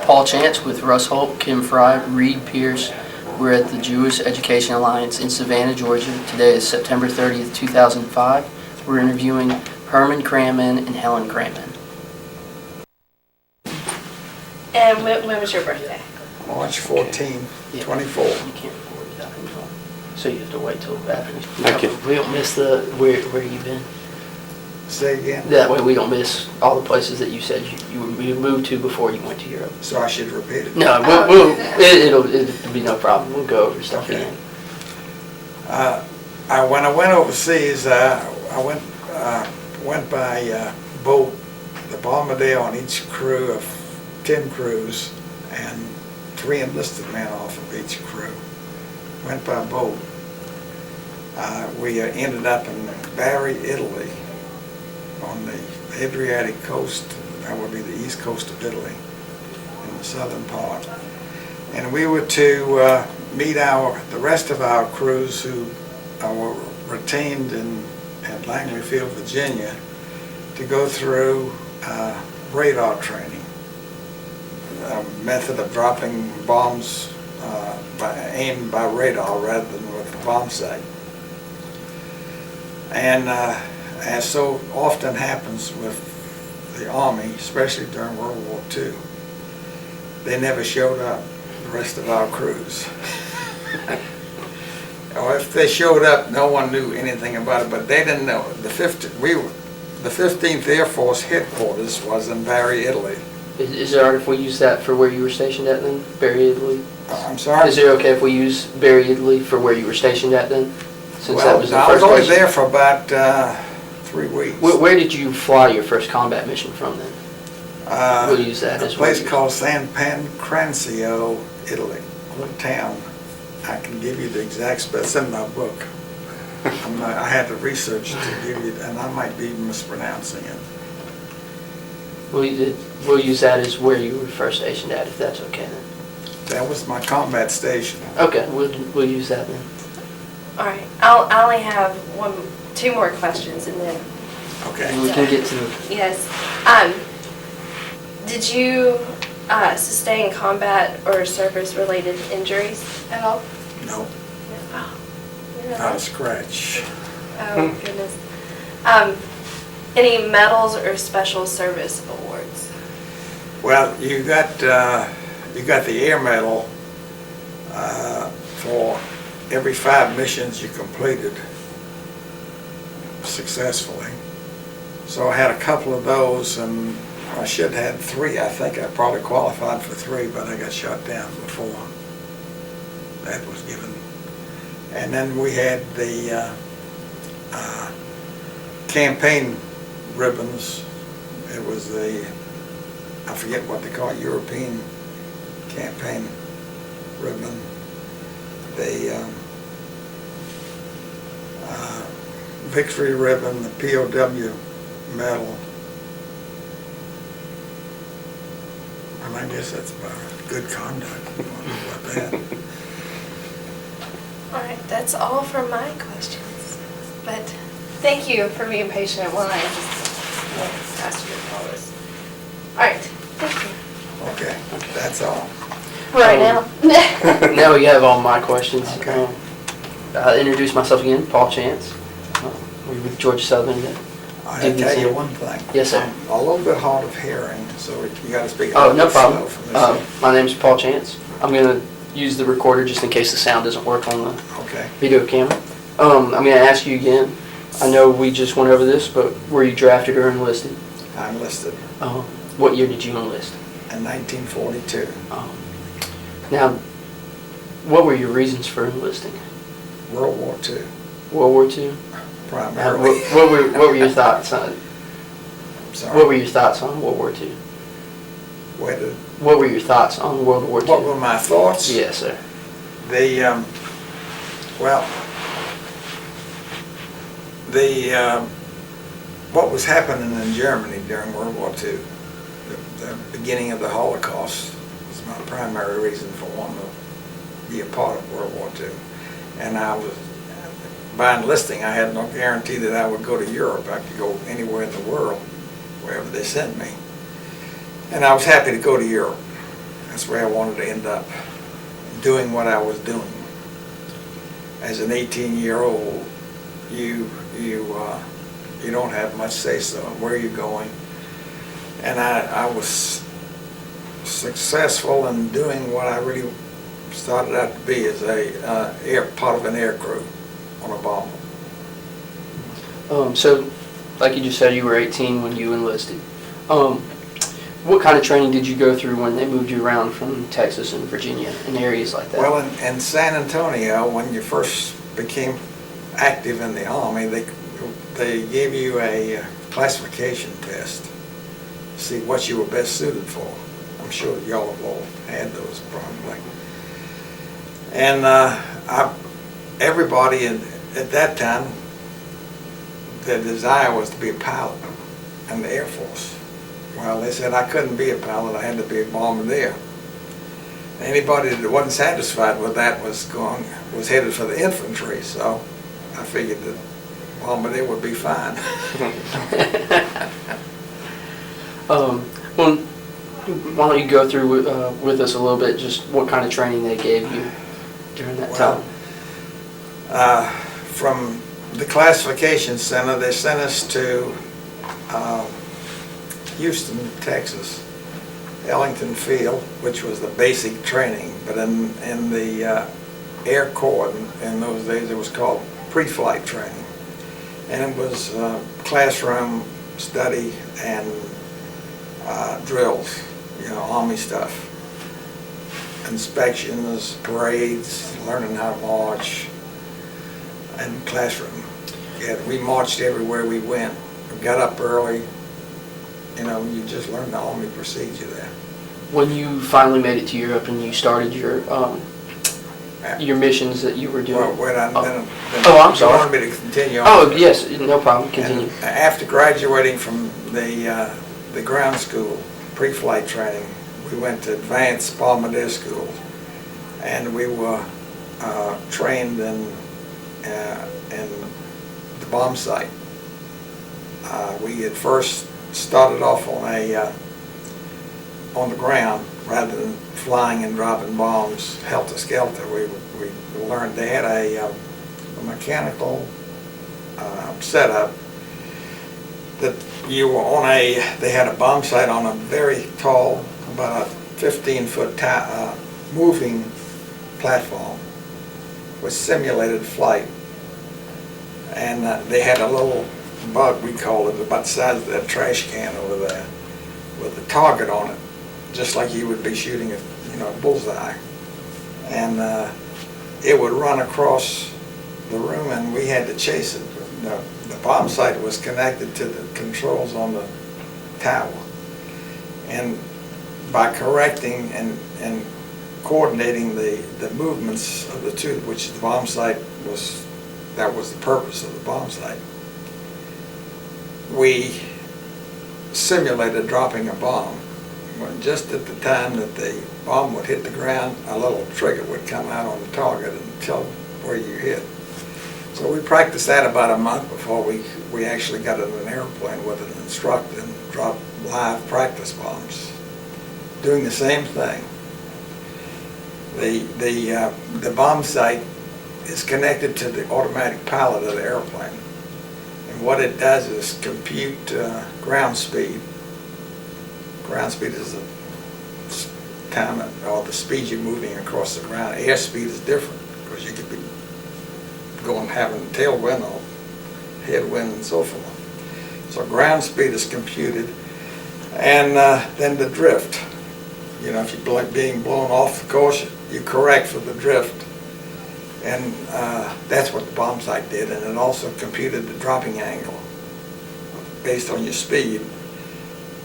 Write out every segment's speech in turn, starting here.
Paul Chance with Russ Holt, Kim Fry, Reed Pierce. We're at the Jewish Education Alliance in Savannah, Georgia. Today is September 30th, 2005. We're interviewing Herman Cranman and Helen Cranman. And when was your birthday? March 14, 24. You can't record without him on. So you have to wait till after. Okay. We don't miss the where you've been. Say again? That way we don't miss all the places that you said you moved to before you went to Europe. So I should repeat it? No, it'll be no problem. We'll go over stuff again. When I went overseas, I went by boat, the Bombadil on each crew of 10 crews, and 3 enlisted men off of each crew. Went by boat. We ended up in Bari, Italy, on the Adriatic coast. That would be the east coast of Italy, in the southern part. And we were to meet the rest of our crews who were retained at Langley Field, Virginia, to go through radar training, a method of dropping bombs aimed by radar rather than with the bomb sight. And as so often happens with the Army, especially during World War II, they never showed up, the rest of our crews. Or if they showed up, no one knew anything about it, but they didn't know. The 15th Air Force headquarters was in Bari, Italy. Is it alright if we use that for where you were stationed at then? Bari, Italy? I'm sorry? Is it okay if we use Bari, Italy for where you were stationed at then? Since Well, that was the I first was only place there for about 3 weeks. Where did you fly your first combat mission from then? We'll use that as a place well. called San Pancrazio, Italy. What town? I can give you the exact, but it's in my book. I had to research to give you, and I might be mispronouncing it. We'll use that as where you were first stationed at, if that's okay then. That was my combat station. Okay, we'll use that then. All right. I only have 2 more questions, and then Okay. And we can get to yes. Did you sustain combat or service-related injuries at all? No, Oh, you're not a not. scratch. Oh goodness. Any medals or special service awards? Well, you got the Air Medal for every 5 missions you completed successfully. So I had a couple of those, and I should have had 3. I think I probably qualified for 3, but I got shot down before that was given. And then we had the campaign ribbons. It was I forget what they call it, European campaign ribbon. The victory ribbon, the POW medal. And I guess that's about good conduct. About that. All right, that's all for my questions. But thank you for being patient while I just asked you all this. All right, thank you. Okay, that's all. Right now. Now you have all my questions. Okay. I'll introduce myself again, Paul Chance. We're with Georgia Southern. I'll tell you one thing. Yes, sir. I'm a little bit hard of hearing, so you got to speak a Oh, little no bit problem. slow for me. My name's Paul Chance. I'm going to use the recorder just in case the sound doesn't work on the Okay. video camera. I'm going to ask you again. I know we just went over this, but were you drafted or enlisted? I enlisted What year did you enlist? in 1942. Now, what were your reasons for enlisting? World War II, World War II? primarily. What were your thoughts on? Sorry. What were your thoughts on World War II? What were your thoughts on World War II? What were my thoughts? Yes, sir. What was happening in Germany during World War II, the beginning of the Holocaust, was my primary reason for wanting to be a part of World War II. And by enlisting, I had no guarantee that I would go to Europe. I could go anywhere in the world, wherever they sent me. And I was happy to go to Europe. That's where I wanted to end up, doing what I was doing. As an 18-year-old, you don't have much say-so on where you're going. And I was successful in doing what I really started out to be as part of an air crew on a bomber. So, like you just said, you were 18 when you enlisted. What kind of training did you go through when they moved you around from Texas and Virginia and areas like that? Well, in San Antonio, when you first became active in the Army, they gave you a classification test to see what you were best suited for. I'm sure y'all have all had those probably. And everybody at that time, their desire was to be a pilot in the Air Force. Well, they said I couldn't be a pilot, I had to be a bombardier. Anybody that wasn't satisfied with that was headed for the infantry, so I figured that bombardier would be fine. Well, why don't you go through with us a little bit, just what kind of training they gave you during that time? From the classification center, they sent us to Houston, Texas, Ellington Field, which was the basic training. But in the Air Corps in those days, it was called pre-flight training. And it was classroom study and drills, Army stuff. Inspections, parades, learning how to march, and classroom. Yeah, we marched everywhere we went. We got up early. You just learned the Army procedure there. When you finally made it to Europe and you started your missions that you were doing. I'm sorry. You wanted me to continue on? Oh, yes, no problem. Continue. And after graduating from the ground school, pre-flight training, we went to advanced bombardier school, and we were trained in the bomb site. We had first started off on the ground rather than flying and dropping bombs helter-skelter. We learned they had a mechanical setup that you were on they had a bomb site on a very tall, about a 15-foot moving platform with simulated flight. And they had a little bug, we called it, about the size of that trash can over there, with a target on it, just like you would be shooting a bullseye. And it would run across the room, and we had to chase it. The bomb site was connected to the controls on the tower. And by correcting and coordinating the movements of the two, which the bomb site that was the purpose of the bomb site, we simulated dropping a bomb. When just at the time that the bomb would hit the ground, a little trigger would come out on the target and tell where you hit. So we practiced that about a month before we actually got in an airplane with an instructor and dropped live practice bombs, doing the same thing. The bomb site is connected to the automatic pilot of the airplane. And what it does is compute ground speed. Ground speed is the time or the speed you're moving across the ground. Air speed is different because you could be having tailwind or headwind and so forth. So ground speed is computed, and then the drift. If you're being blown off the course, you correct for the drift. And that's what the bomb site did, and it also computed the dropping angle based on your speed.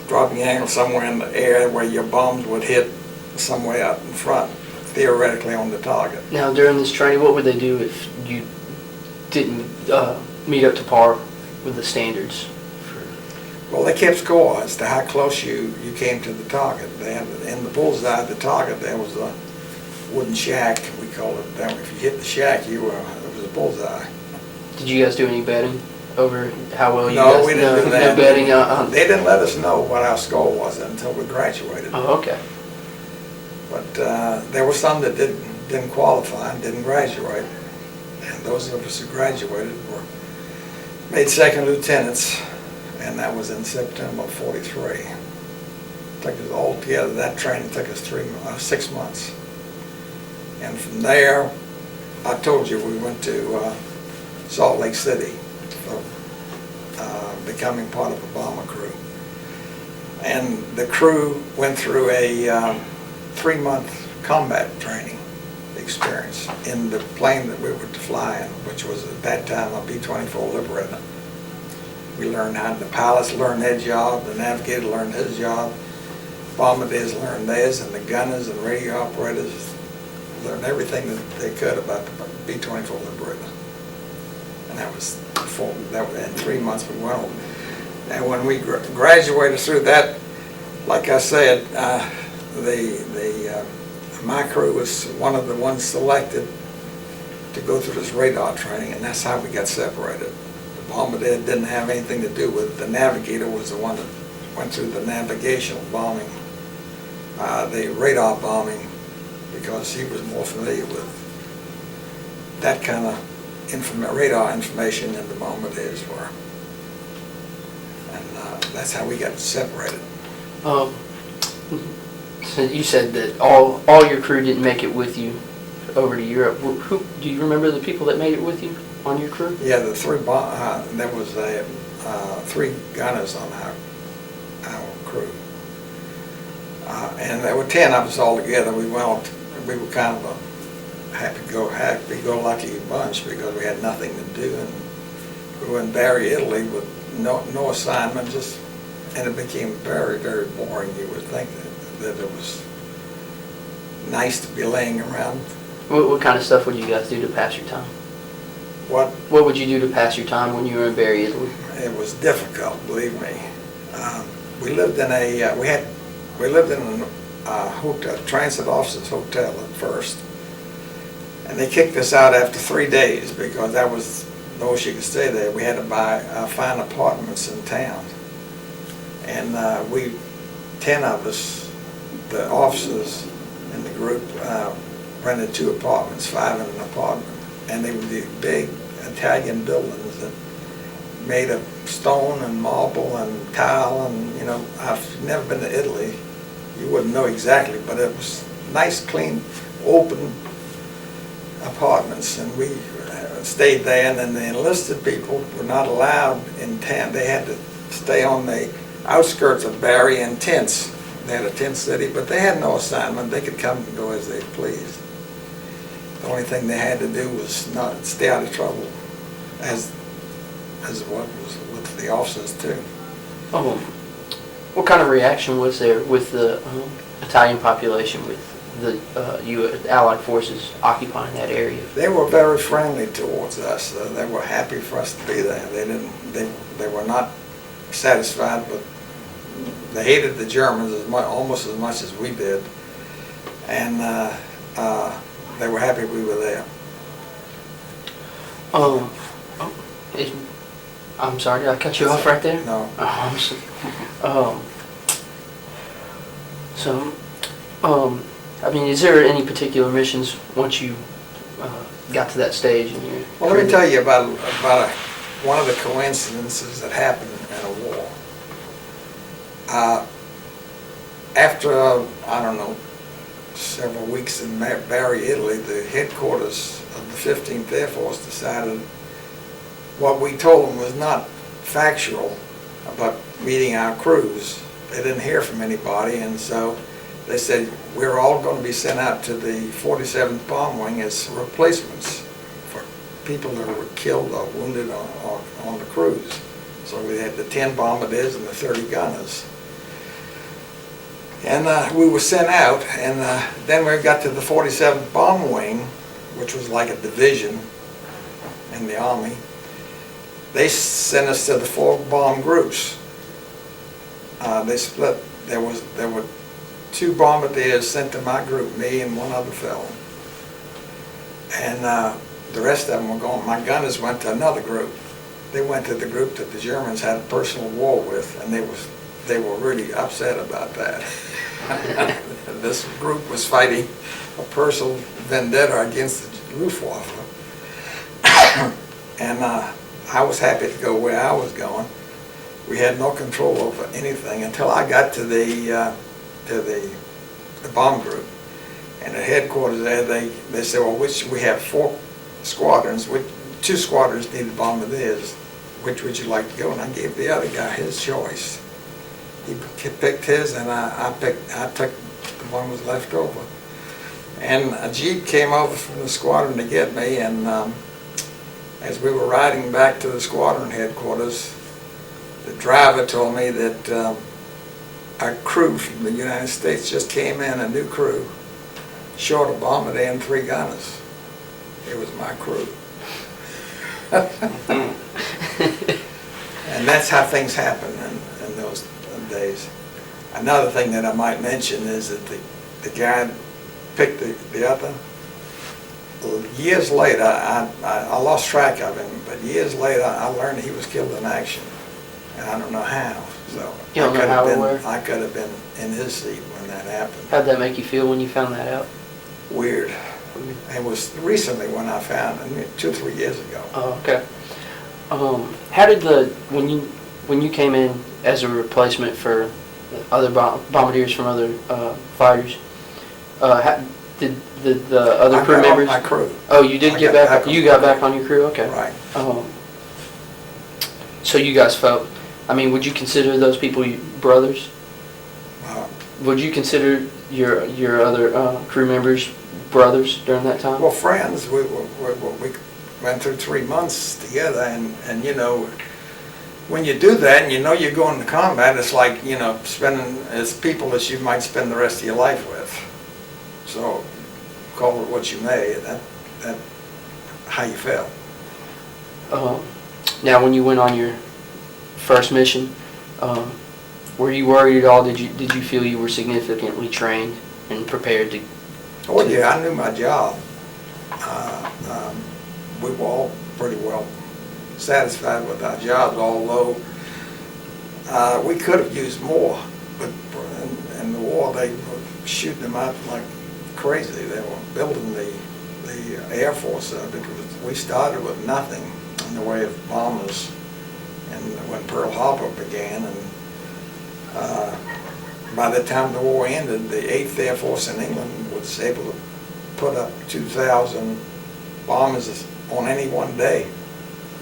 Dropping angle somewhere in the air where your bombs would hit somewhere out in front, theoretically on the target. Now, during this training, what would they do if you didn't meet up to par with the standards? Well, they kept score as to how close you came to the target. They had, in the bullseye of the target, there was a wooden shack, we called it. If you hit the shack, it was a bullseye. Did you guys do any betting over how well you No, guys? we didn't do that. No betting. They didn't let us know what our score was until we graduated. Oh, okay. But there were some that didn't qualify and didn't graduate. And those of us who graduated were made second lieutenants, and that was in September of '43. Took us all together. That training took us 6 months. And from there, I told you we went to Salt Lake City for becoming part of a bomber crew. And the crew went through a 3-month combat training experience in the plane that we were to fly in, which was at that time a B-24 Liberator. We learned how the pilots learned their job, the navigator learned his job, bombardiers learned theirs, and the gunners and radio operators learned everything that they could about the B-24 Liberator. And that was in 3 months we went over. And when we graduated through that, like I said, my crew was one of the ones selected to go through this radar training, and that's how we got separated. The bombardier didn't have anything to do with it. The navigator was the one that went through the navigational bombing, the radar bombing, because he was more familiar with that kind of radar information than the bombardiers were. And that's how we got separated. So you said that all your crew didn't make it with you over to Europe. Who do you remember the people that made it with you on your crew? Yeah, there was 3 gunners on our crew, and there were 10 of us all together. We were kind of a happy-go-lucky bunch because we had nothing to do, and we were in Bari, Italy, with no assignment, and it became very, very boring. You would think that it was nice to be laying around. What kind of stuff would you guys do to pass your time? What would you do to pass your time when you were in Bari, Italy? It was difficult, believe me. We lived in a hotel, transit officers hotel at first, and they kicked us out after 3 days because that was the most you could stay there. We had to find apartments in town, and 10 of us, the officers in the group, rented 2 apartments, 5 in an apartment, and they were the big Italian buildings that made of stone and marble and tile, and I've never been to Italy. You wouldn't know exactly, but it was nice, clean, open apartments, and we stayed there. And then the enlisted people were not allowed in town. They had to stay on the outskirts of Bari in tents. They had a tent city, but they had no assignment. They could come and go as they pleased. The only thing they had to do was not stay out of trouble, as what was with the officers too. What kind of reaction was there with the Italian population with the Allied forces occupying that area? They were very friendly towards us. They were happy for us to be there. They were not satisfied, but they hated the Germans almost as much as we did, and they were happy we were there. I'm sorry, did I cut you off right there? No. I mean, is there any particular missions once you got to that stage? Well, let me tell you about one of the coincidences that happened in a war. After, I don't know, several weeks in Bari, Italy, the headquarters of the 15th Air Force decided what we told them was not factual about meeting our crews. They didn't hear from anybody, and so they said, we're all going to be sent out to the 47th Bomb Wing as replacements for people that were killed or wounded on the crews. So we had the 10 bombardiers and the 30 gunners. And we were sent out, and then we got to the 47th Bomb Wing, which was like a division in the Army. They sent us to the 4 bomb groups. They split. There were 2 bombardiers sent to my group, me and one other fellow. And the rest of them were going. My gunners went to another group. They went to the group that the Germans had a personal war with, and they were really upset about that. this group was fighting a personal vendetta against the Luftwaffe. And I was happy to go where I was going. We had no control over anything until I got to the bomb group. And at headquarters there, they said, well, we have 4 squadrons, 2 squadrons needed bombardiers. Which would you like to go? And I gave the other guy his choice. He picked his, and I took the one was left over. And a Jeep came over from the squadron to get me, and as we were riding back to the squadron headquarters, the driver told me that our crew from the United States just came in, a new crew, short a bombardier and 3 gunners. It was my crew. And that's how things happen in those days. Another thing that I might mention is that the guy picked the other. Years later, I lost track of him, but years later I learned he was killed in action. And I don't know how. So You don't know how or where? I could have been in his seat when that happened. How'd that make you feel when you found that out? Weird. It was recently when I found it, 2 or 3 years ago. Oh, okay. How did when you came in as a replacement for other bombardiers from other fighters, did the other crew members? My crew. Oh, you did get back. You got back on your crew. Okay. Right. So you guys felt. I mean, would you consider those people brothers? Would you consider your other crew members brothers during that time? Well, friends. We went through 3 months together, and you know, when you do that and you know you're going to combat, it's like, you know, it's people that you might spend the rest of your life with. So call it what you may. That how you felt. Now, when you went on your first mission, were you worried at all? Did you feel you were significantly trained and prepared to? Oh yeah, I knew my job. We were all pretty well satisfied with our jobs, although we could have used more. But in the war, they were shooting them out like crazy. They were building the Air Force because we started with nothing in the way of bombers, and when Pearl Harbor began, and by the time the war ended, the 8th Air Force in England was able to put up 2,000 bombers on any one day.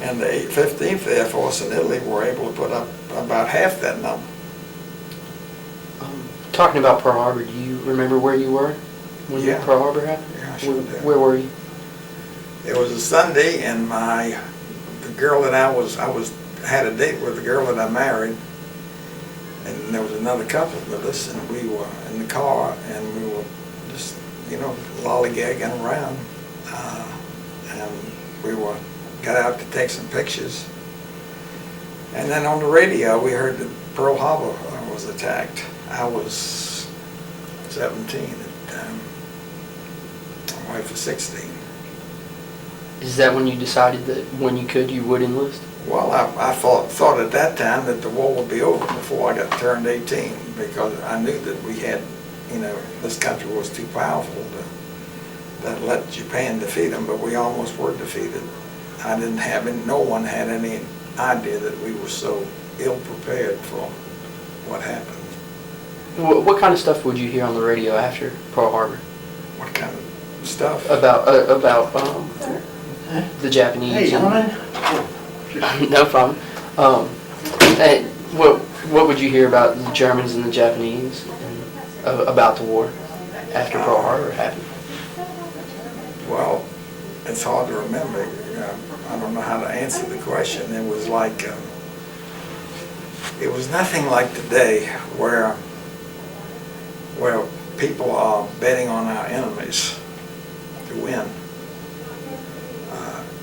And the 15th Air Force in Italy were able to put up about half that number. Talking about Pearl Harbor, do you remember where you were when Pearl Harbor happened? Yeah, I sure did. Where were you? It was a Sunday, and the girl that I had a date with, the girl that I married, and there was another couple with us, and we were in the car, and we were just, you know, lollygagging around, and we got out to take some pictures. And then on the radio, we heard that Pearl Harbor was attacked. I was 17 at the time. My wife was 16. Is that when you decided that when you could, you would enlist? Well, I thought at that time that the war would be over before I got turned 18, because I knew that we had, you know, this country was too powerful to let Japan defeat them, but we almost were defeated. No one had any idea that we were so ill prepared for what happened. What kind of stuff would you hear on the radio after Pearl Harbor? What kind of stuff? About the Japanese. Hey, Herman. No problem. And what would you hear about the Germans and the Japanese and, about the war after Pearl Harbor happened? Well, it's hard to remember. I don't know how to answer the question. It was like, it was nothing like today where people are betting on our enemies to win.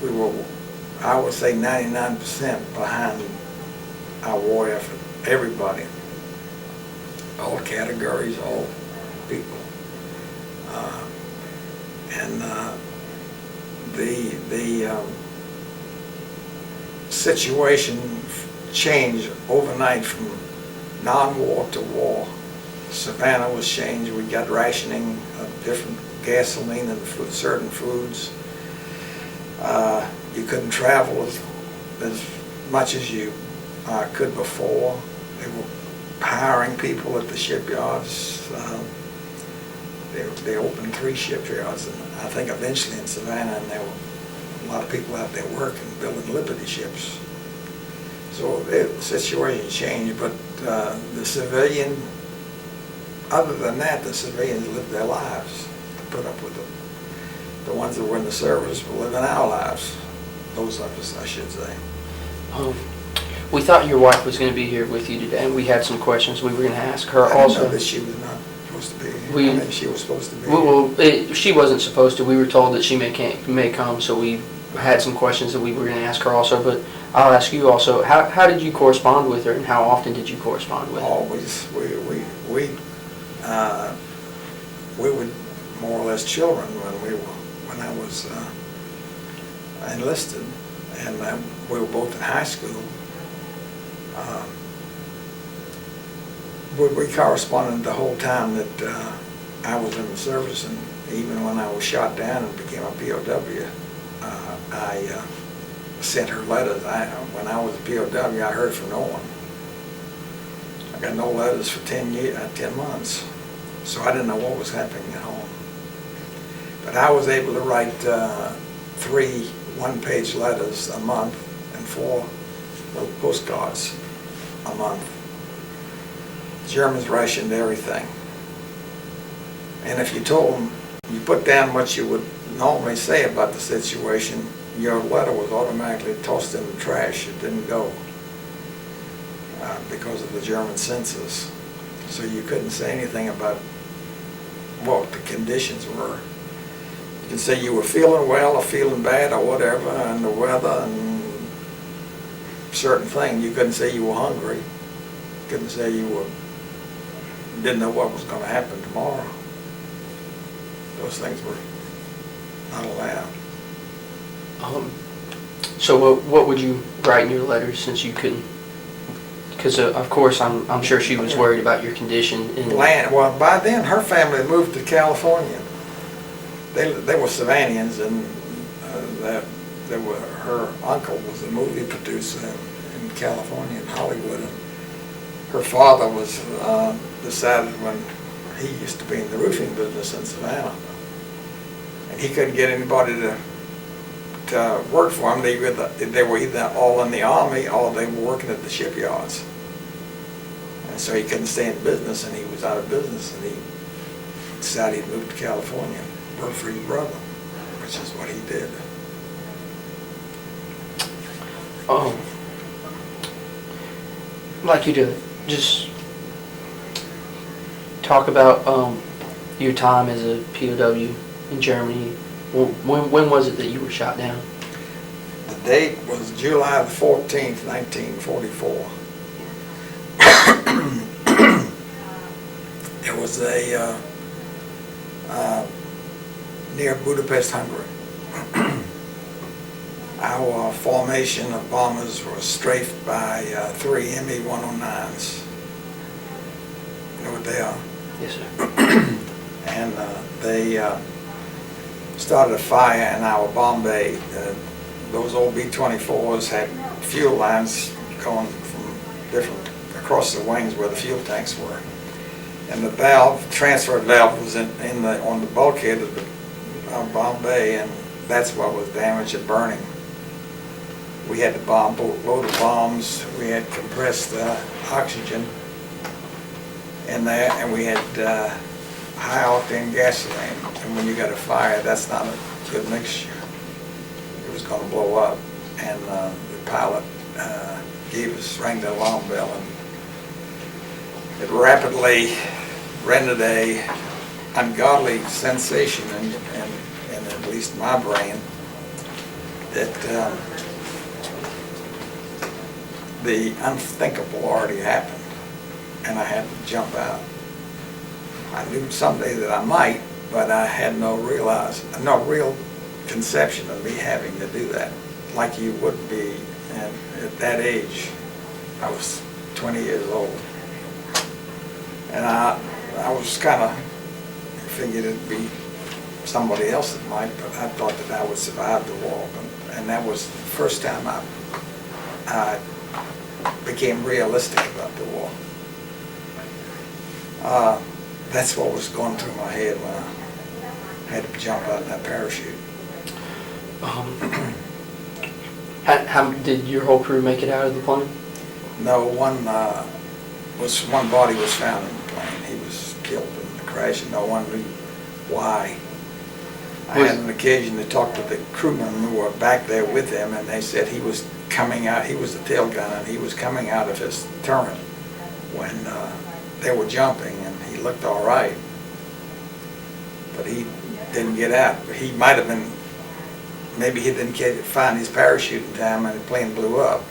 We were, I would say, 99% behind our war effort. Everybody, all categories, all people, and the situation changed overnight from non-war to war Savannah was changed. We got rationing of different gasoline and certain foods. You couldn't travel as much as you could before. They were hiring people at the shipyards. They opened 3 shipyards, and I think eventually in Savannah, and there were a lot of people out there working, building Liberty ships. So the situation changed, but the civilian, other than that, the civilians lived their lives to put up with them. The ones that were in the service were living our lives. Those of us, I should say. We thought your wife was going to be here with you today, and we had some questions we were going to ask her I didn't also. know that she was not supposed to be here. We- I mean, she was supposed to be here. Well, she wasn't supposed to. We were told that she may come, so we had some questions that we were going to ask her also. But I'll ask you also, how did you correspond with her, and how often did you correspond with her? Always. We were more or less children when I was enlisted, and we were both in high school. We corresponded the whole time that I was in the service, and even when I was shot down and became a POW, I sent her letters. When I was a POW, I heard from no one. I got no letters for 10 months, so I didn't know what was happening at home. But I was able to write 3 one-page letters a month and 4 little postcards a month. Germans rationed everything. And if you told them, you put down what you would normally say about the situation, your letter was automatically tossed in the trash. It didn't go because of the German censors. So you couldn't say anything about what the conditions were. You can say you were feeling well or feeling bad or whatever, and the weather and certain things. You couldn't say you were hungry. You couldn't say you didn't know what was going to happen tomorrow. Those things were not allowed. So what would you write in your letters, since you couldn't? Because of course I'm sure she was worried about your condition. Well, by then her family moved to California. They were Savannahans, and her uncle was a movie producer in California, in Hollywood. And her father was decided when he used to be in the roofing business in Savannah, and he couldn't get anybody to work for him. They were either all in the Army or they were working at the shipyards. And so he couldn't stay in business, and he was out of business, and he decided he'd move to California and work for his brother, which is what he did. I'd like you to just talk about your time as a POW in Germany. When was it that you were shot down? The date was July the 14th, 1944. It was near Budapest, Hungary. Our formation of bombers was strafed by 3 ME-109s. You know what they are? Yes, sir. And they started a fire in our bomb bay. Those old B-24s had fuel lines going from across the wings where the fuel tanks were. And the transfer valve was on the bulkhead of the bomb bay, and that's what was damaged and burning. We had to load of bombs. We had compressed oxygen in there, and we had high octane gasoline. And when you got a fire, that's not a good mixture. It was going to blow up. And the pilot rang the alarm bell, and it rapidly rendered a ungodly sensation in at least my brain that the unthinkable already happened, and I had to jump out. I knew someday that I might, but I had no real conception of me having to do that, like you would be at that age. I was 20 years old. And I was kind of figured it'd be somebody else that might, but I thought that I would survive the war. And that was the first time I became realistic about the war. That's what was going through my head when I had to jump out in that parachute. How did your whole crew make it out of the plane? No, one body was found in the plane. He was killed in the crash, and no one knew why. I had an occasion to talk to the crewmen who were back there with him, and they said he was coming out. He was the tail gunner, and he was coming out of his turret when they were jumping, and he looked all right, but he didn't get out. He might have been. Maybe he didn't find his parachute in time, and the plane blew up.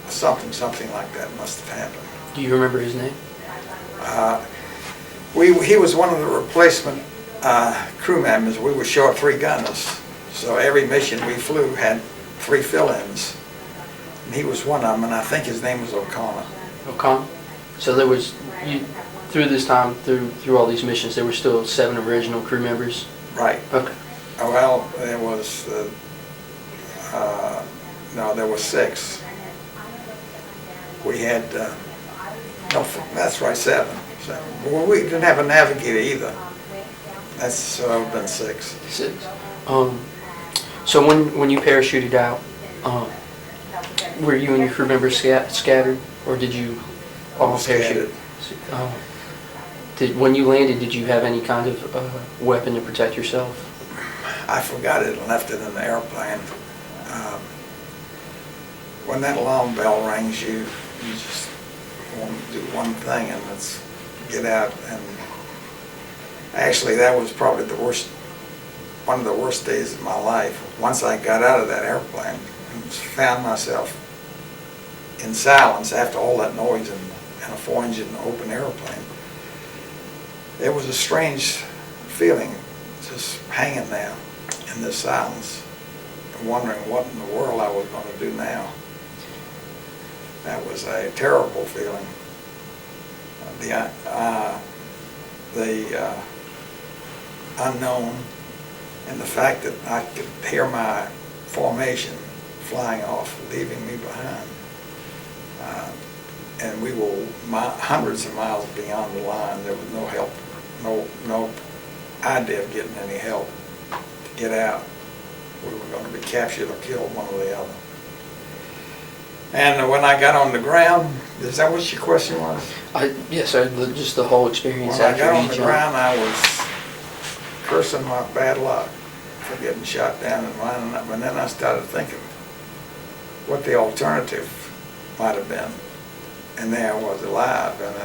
Something like that must have happened. Do you remember his name? He was one of the replacement crew members. We were short 3 gunners, so every mission we flew had 3 fill-ins, and he was one of them. And I think his name was O'Connor. O'Connor. So there was through this time, through all these missions, there were still 7 original crew members. Right. Okay. Well, there was no, there were 6. We had no, that's right, 7. Well, we didn't have a navigator either. That's been 6. 6. So when you parachuted out, were you and your crew members scattered, or did you all parachute? When you landed, did you have any kind of weapon to protect yourself? I forgot it and left it in the airplane. When that alarm bell rings, you just want to do one thing, and it's get out. And actually, that was probably one of the worst days of my life. Once I got out of that airplane and found myself in silence after all that noise in a 4-engine open airplane, it was a strange feeling, just hanging there in this silence, wondering what in the world I was going to do now. That was a terrible feeling. The unknown, and the fact that I could hear my formation flying off, leaving me behind. And we were hundreds of miles beyond the line. There was no help, no idea of getting any help to get out. We were going to be captured or killed, one or the other. And when I got on the ground, is that what your question was? Yes, sir. Just the whole experience When I after got on you the jumped. ground, I was cursing my bad luck for getting shot down and lining up. And then I started thinking what the alternative might have been. And there I was alive, and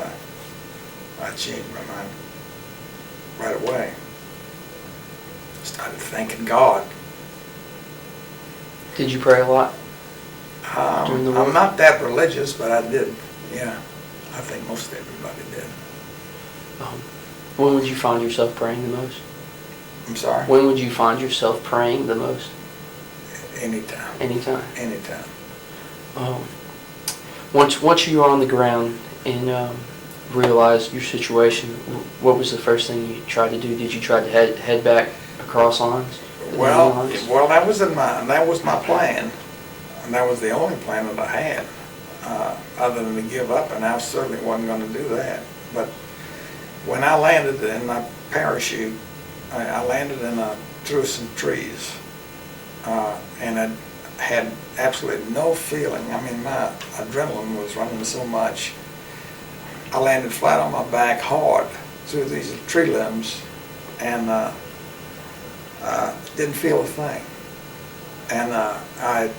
I changed my mind right away. Started thanking God. Did you pray a lot? During the war? I'm not that religious, but I did. Yeah, I think most everybody did. When would you find yourself praying the most? I'm sorry? When would you find yourself praying the most? Anytime. Anytime. Anytime. Once you were on the ground and realized your situation, what was the first thing you tried to do? Did you try to head back across lines? Well, that was my plan, and that was the only plan that I had, other than to give up, and I certainly wasn't going to do that. But when I landed in my parachute, I landed through some trees, and I had absolutely no feeling. I mean, my adrenaline was running so much. I landed flat on my back hard through these tree limbs, and didn't feel a thing. And I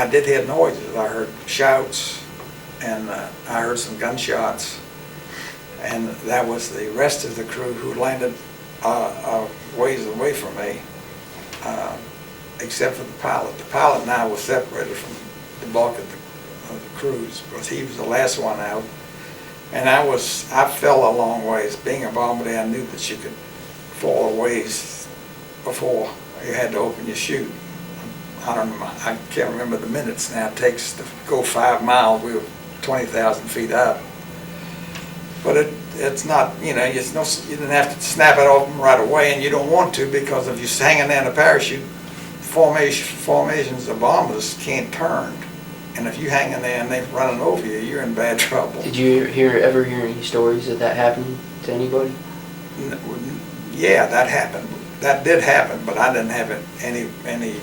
did hear noises. I heard shouts, and I heard some gunshots, and that was the rest of the crew who landed ways away from me, except for the pilot. The pilot and I were separated from the bulk of the crews, because he was the last one out. And I fell a long ways. Being a bombardier, I knew that you could fall a ways before you had to open your chute. I can't remember the minutes now it takes to go 5 miles. We were 20,000 feet up. But it's not, you didn't have to snap it off right away, and you don't want to, because if you're hanging there in a parachute, formations of bombers can't turn. And if you're hanging there and they're running over you, you're in bad trouble. Did you ever hear any stories of that happening to anybody? Yeah, that happened. That did happen, but I didn't have any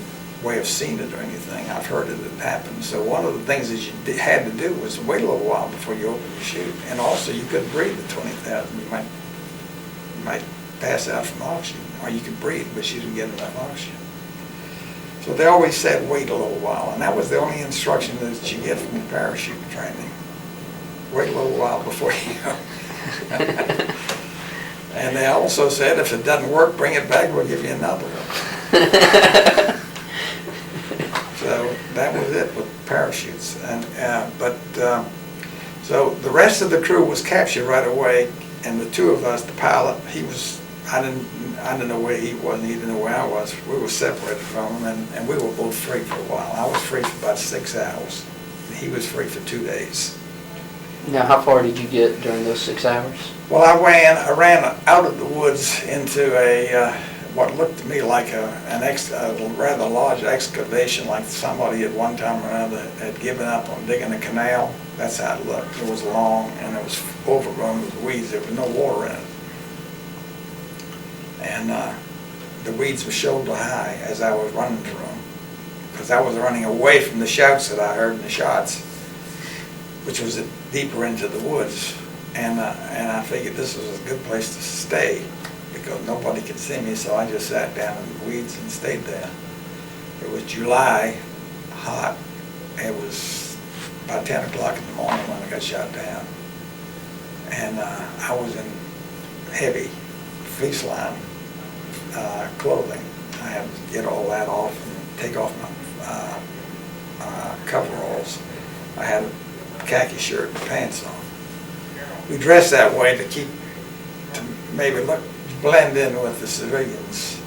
way of seeing it or anything. I've heard it had happened. So one of the things that you had to do was wait a little while before you opened your chute. And also, you couldn't breathe at 20,000. You might pass out from oxygen, or you could breathe, but you didn't get enough oxygen. So they always said wait a little while, and that was the only instruction that you get from the parachute training. Wait a little while before you go. And they also said if it doesn't work, bring it back, we'll give you another one. So that was it with parachutes. So the rest of the crew was captured right away, and the two of us, the pilot, I didn't know where he was, and he didn't know where I was. We were separated from him, and we were both free for a while. I was free for about 6 hours, and he was free for 2 days. Now, how far did you get during those 6 hours? Well, I ran out of the woods into what looked to me like a rather large excavation, like somebody at one time or another had given up on digging a canal. That's how it looked. It was long, and it was overgrown with weeds. There was no water in it. And the weeds were shoulder high as I was running through them, because I was running away from the shouts that I heard in the shots, which was deeper into the woods. And I figured this was a good place to stay, because nobody could see me, so I just sat down in the weeds and stayed there. It was July, hot. It was about 10 o'clock in the morning when I got shot down. And I was in heavy fleece-lined clothing. I had to get all that off and take off my coveralls. I had a khaki shirt and pants on. We dressed that way to maybe blend in with the civilians.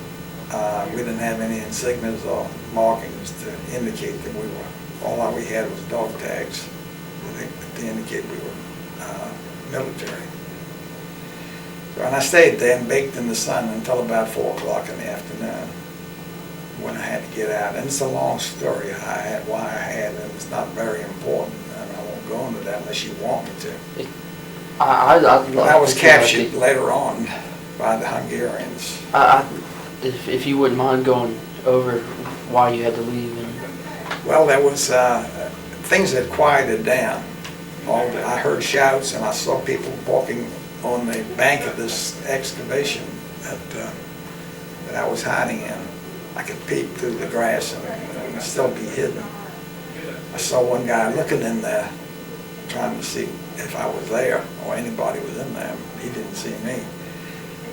We didn't have any insignias or markings to indicate that all we had was dog tags to indicate we were military. And I stayed there and baked in the sun until about 4 o'clock in the afternoon, when I had to get out. And it's a long story why I had, and it's not very important, and I won't go into that unless you want me to. I was captured later on by the Hungarians. If you wouldn't mind going over why you had to leave. Well, there was things had quieted down. I heard shouts, and I saw people walking on the bank of this excavation that I was hiding in. I could peek through the grass and still be hidden. I saw one guy looking in there, trying to see if I was there or anybody was in there. He didn't see me.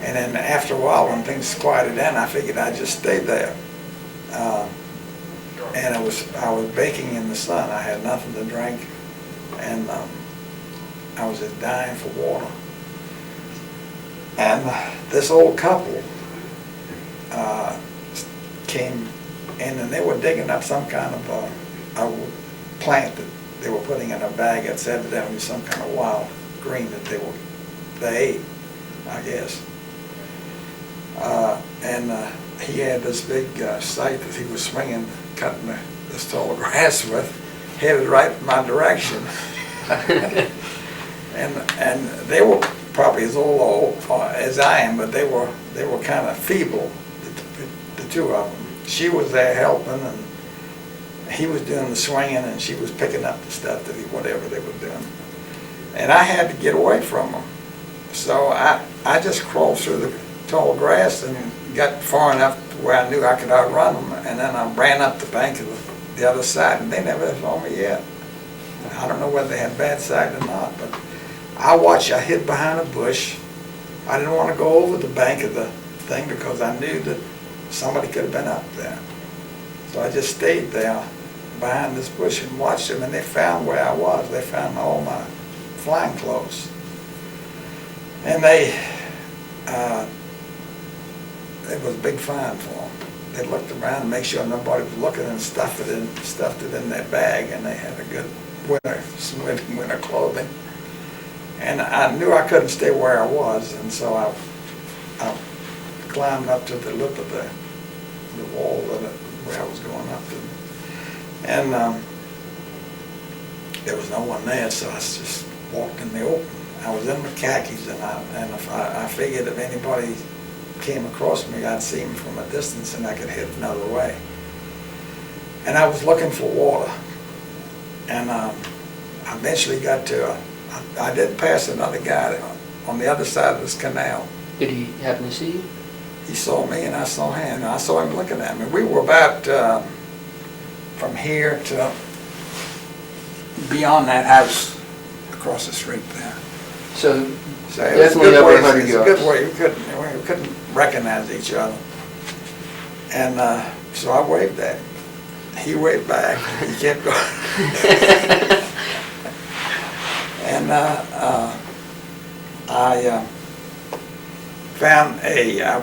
And then after a while, when things quieted down, I figured I'd just stay there. And I was baking in the sun. I had nothing to drink, and I was just dying for water. And this old couple came in, and they were digging up some kind of a plant that they were putting in a bag. It's evidently some kind of wild green that they ate, I guess. And he had this big scythe that he was swinging, cutting this tall grass with, headed right in my direction. and they were probably as old as I am, but they were kind of feeble, the two of them. She was there helping, and he was doing the swinging, and she was picking up the stuff whatever they were doing. And I had to get away from them. So I just crawled through the tall grass and got far enough to where I knew I could outrun them, and then I ran up the bank of the other side, and they never saw me yet. I don't know whether they had bad sight or not, but I hid behind a bush. I didn't want to go over the bank of the thing because I knew that somebody could have been up there. So I just stayed there behind this bush and watched them, and they found where I was. They found all my flying clothes. And it was a big find for them. They looked around to make sure nobody was looking, and stuffed it in their bag, and they had a good winter clothing. And I knew I couldn't stay where I was, and so I climbed up to the lip of the wall where I was going up to. And there was no one there, so I just walked in the open. I was in my khakis, and I figured if anybody came across me, I'd see him from a distance and I could head another way. And I was looking for water. And I eventually got to, I did pass another guy on the other side of this canal. Did he happen to see you? He saw me and I saw him. And I saw him looking at me. We were about from here to beyond that house across the street there. So it was definitely good over ways- 100 it's yards. a good way. We couldn't recognize each other. And so I waved at him. He waved back. He kept going. And I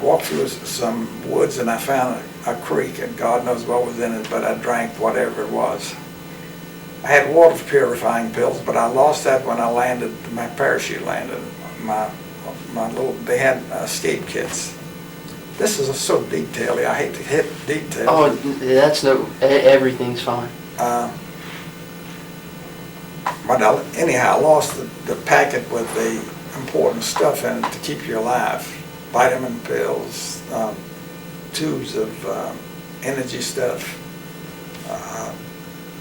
walked through some woods and I found a creek, and God knows what was in it, but I drank whatever it was. I had water purifying pills, but I lost that when I landed, my parachute landed. They had escape kits. This is so detailed. I hate to hit detail. Oh, that's everything's fine. But anyhow, I lost the packet with the important stuff in it to keep you alive. Vitamin pills, tubes of energy stuff,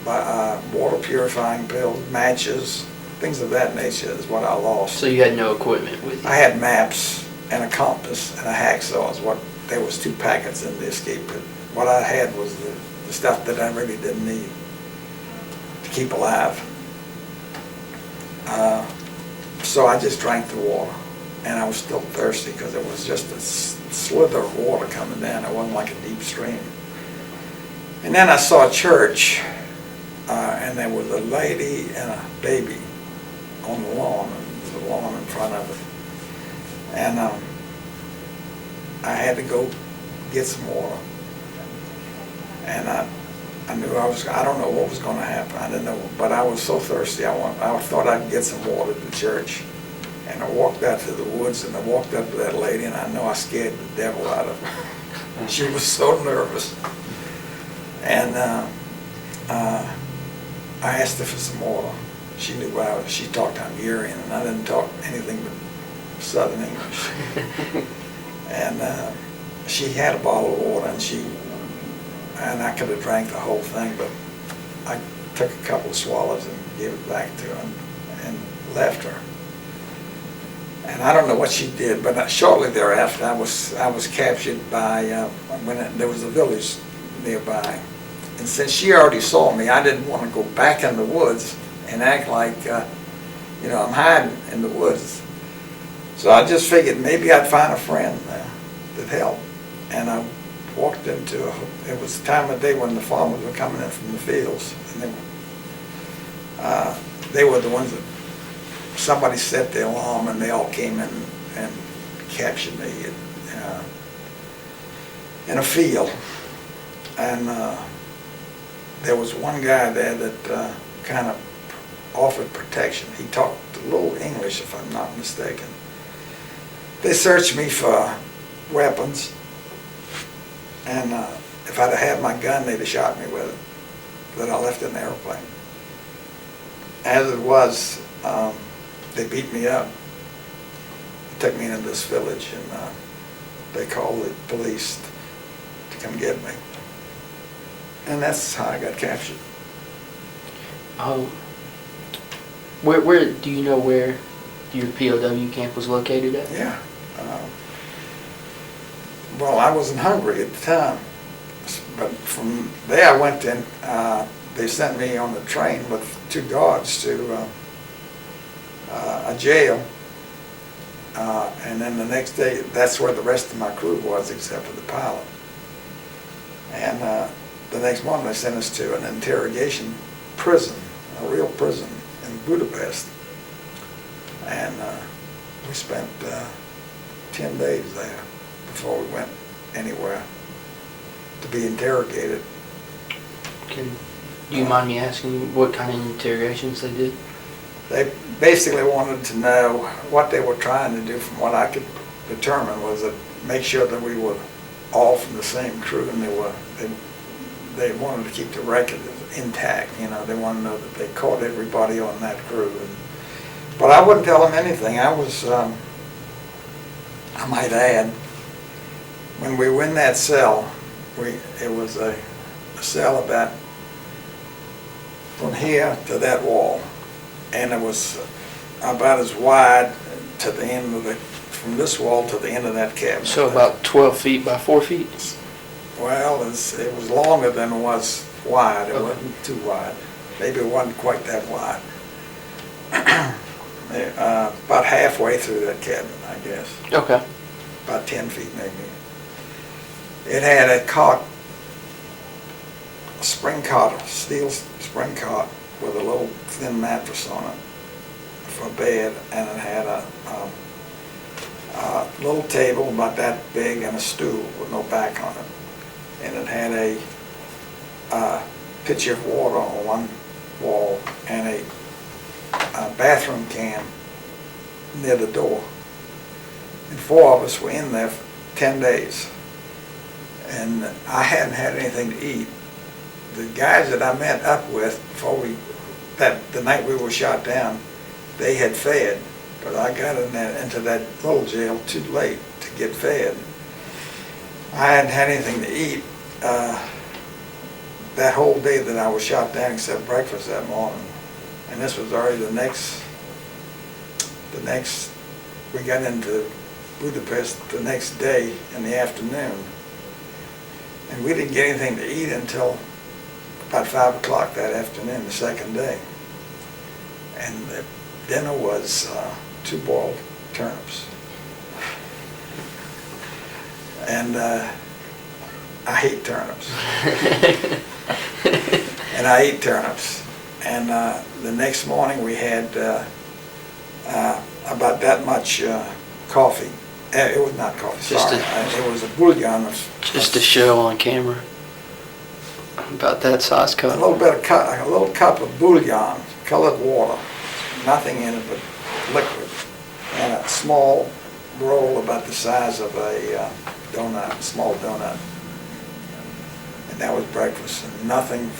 water purifying pills, matches, things of that nature is what I lost. So you had no equipment with you? I had maps and a compass and a hacksaw. There was 2 packets in the escape pit. What I had was the stuff that I really didn't need to keep alive. So I just drank the water, and I was still thirsty because it was just a slither of water coming down. It wasn't like a deep stream. And then I saw a church, and there was a lady and a baby on the lawn, and there was a lawn in front of it. And I had to go get some water. And I knew I don't know what was going to happen. I didn't know, but I was so thirsty. I thought I'd get some water at the church. And I walked out to the woods, and I walked up to that lady, and I know I scared the devil out of her. She was so nervous. And I asked her for some water. She knew she talked Hungarian, and I didn't talk anything but Southern English. And she had a bottle of water, and I could have drank the whole thing, but I took a couple of swallows and gave it back to her and left her. And I don't know what she did, but shortly thereafter, I was captured by when there was a village nearby. And since she already saw me, I didn't want to go back in the woods and act like, I'm hiding in the woods. So I just figured maybe I'd find a friend that'd help. And I walked into it was the time of day when the farmers were coming in from the fields. And they were the ones that somebody set the alarm, and they all came in and captured me in a field. And there was one guy there that kind of offered protection. He talked a little English, if I'm not mistaken. They searched me for weapons, and if I'd have had my gun, they'd have shot me with it, that I left in the airplane. As it was, they beat me up. They took me into this village, and they called the police to come get me. And that's how I got captured. Oh. Where do you know where your POW camp was located at? Yeah. Well, I was in Hungary at the time, but from there I went in. They sent me on the train with 2 guards to a jail, and then the next day, that's where the rest of my crew was, except for the pilot. And the next morning, they sent us to an interrogation prison, a real prison in Budapest, and we spent 10 days there before we went anywhere to be interrogated. Do you mind me asking what kind of interrogations they did? they basically wanted to know what they were trying to do. From what I could determine was that make sure that we were all from the same crew, and they wanted to keep the record intact. You know, they wanted to know that they caught everybody on that crew. But I wouldn't tell them anything. I might add, when we were in that cell, it was a cell about from here to that wall, and it was about as wide to the end of from this wall to the end of that cabinet. So about 12 feet by 4 feet? Well, it was longer than it was wide. It wasn't too wide. Maybe it wasn't quite that wide. About halfway through that cabinet, I guess. Okay. About 10 feet maybe. It had a cot, a spring cot, a steel spring cot with a little thin mattress on it for a bed, and it had a little table about that big and a stool with no back on it. And it had a pitcher of water on one wall and a bathroom can near the door. And 4 of us were in there for 10 days. And I hadn't had anything to eat. The guys that I met up with before the night we were shot down, they had fed. But I got into that little jail too late to get fed. I hadn't had anything to eat that whole day that I was shot down except breakfast that morning. And this was already the next, we got into Budapest the next day in the afternoon. And we didn't get anything to eat until about 5 o'clock that afternoon, the second day. And the dinner was 2 boiled turnips. And I hate turnips. And I ate turnips. And the next morning we had about that much coffee. It was not coffee, sorry. It was a bouillon. Just to show on camera. About that size cup. A little cup of bouillon, colored water. Nothing in it but liquid. And a small roll about the size of a donut, small donut. And that was breakfast. And nothing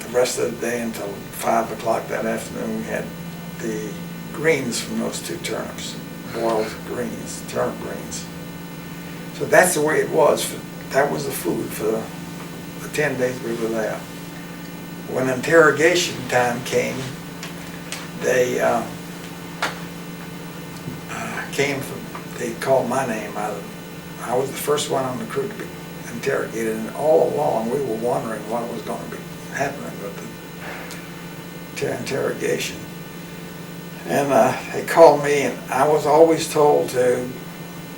the rest of the day until 5 o'clock that afternoon. We had the greens from those 2 turnips. Boiled greens, turnip greens. So that's the way it was. That was the food for the 10 days we were there. When interrogation time came, they they called my name. I was the first one on the crew to be interrogated, and all along we were wondering what was going to be happening with the interrogation. And they called me, and I was always told to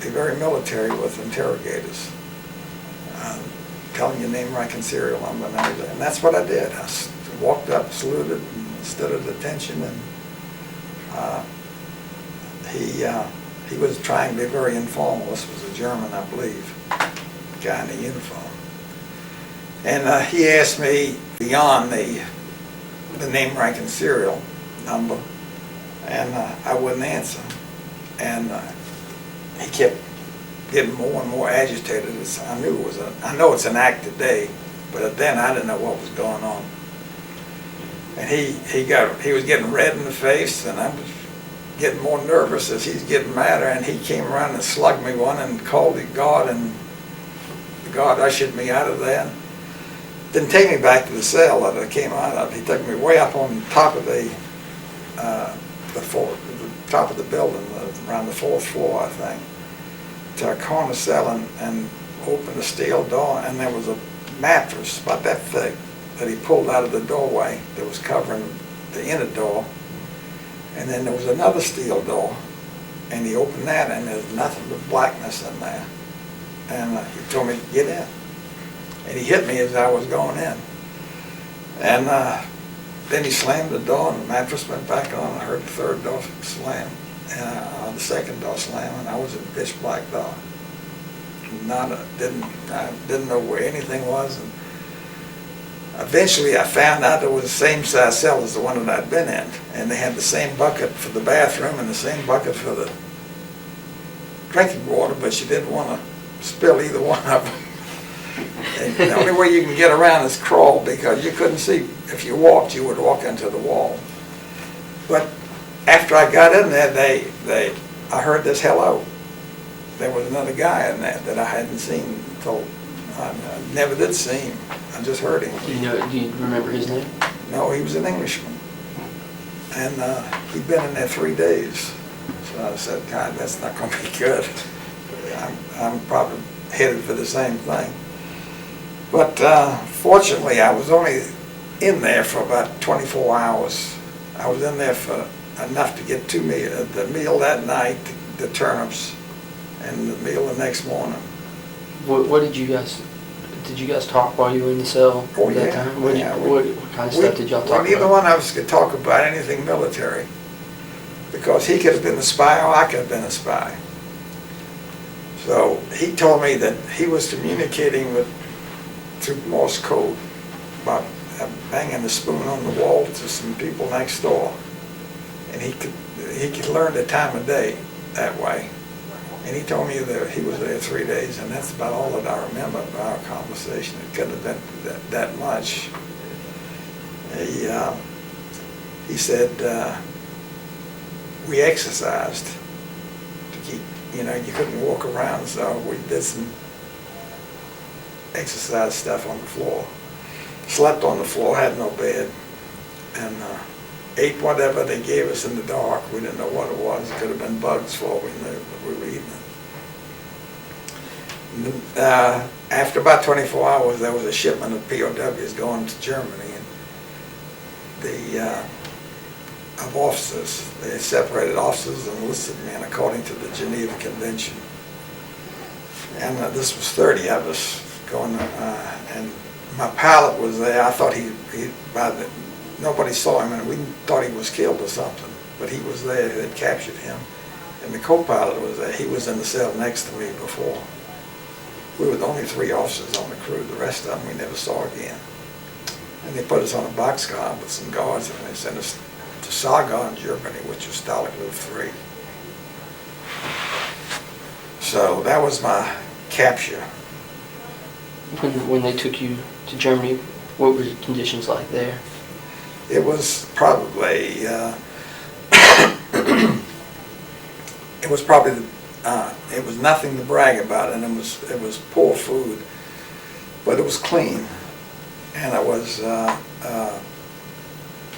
be very military with interrogators, telling your name, rank, and serial number and everything. And that's what I did. I walked up, saluted, and stood at attention, and he was trying to be very informal. This was a German, I believe, guy in the uniform. And he asked me beyond the name, rank, and serial number, and I wouldn't answer. And he kept getting more and more agitated. I know it's an active day, but then I didn't know what was going on. And he was getting red in the face, and I was getting more nervous as he's getting madder. And he came around and slugged me one and called the guard, and the guard ushered me out of there. Didn't take me back to the cell that I came out of. He took me way up on top of the top of the building, around the 4th floor, I think, to a corner cell, and opened a steel door, and there was a mattress about that thick that he pulled out of the doorway that was covering the inner door. And then there was another steel door, and he opened that, and there's nothing but blackness in there. And he told me to get in. And he hit me as I was going in. And then he slammed the door, and the mattress went back on. I heard the 3rd door slam, and the 2nd door slam, and I was in pitch black dark. I didn't know where anything was. And Eventually, I found out it was the same size cell as the one that I'd been in, and they had the same bucket for the bathroom and the same bucket for the drinking water, but you didn't want to spill either one of them. And the only way you can get around is crawl, because you couldn't see. If you walked, you would walk into the wall. But after I got in there, I heard this hello. There was another guy in there that I hadn't seen until I never did see him. I just heard him. Do you remember his name? No, he was an Englishman. And he'd been in there 3 days. So I said, God, that's not going to be good. I'm probably headed for the same thing. But fortunately, I was only in there for about 24 hours. I was in there for enough to get the meal that night, the turnips, and the meal the next morning. What did you guys talk while you were in the cell at that time? What kind of stuff did y'all talk about? Neither one of us could talk about anything military, because he could have been a spy or I could have been a spy. So he told me that he was communicating through Morse code about banging the spoon on the wall to some people next door, and he could learn the time of day that way. And he told me that he was there 3 days, and that's about all that I remember about our conversation. It couldn't have been that much. He said we exercised to keep, you couldn't walk around, so we did some exercise stuff on the floor. Slept on the floor, had no bed, and ate whatever they gave us in the dark. We didn't know what it was. It could have been bugs for all we knew, but we were eating it. After about 24 hours, there was a shipment of POWs going to Germany, and of officers. They separated officers and enlisted men according to the Geneva Convention. And this was 30 of us going, and my pilot was there. I thought nobody saw him, and we thought he was killed or something, but he was there. They captured him. And the co-pilot was there. He was in the cell next to me before. We were the only 3 officers on the crew. The rest of them we never saw again. And they put us on a boxcar with some guards, and they sent us to Saga in Germany, which was Stalag 3. So that was my capture. When they took you to Germany, what were the conditions like there? It was probably it was nothing to brag about, and it was poor food, but it was clean, and it was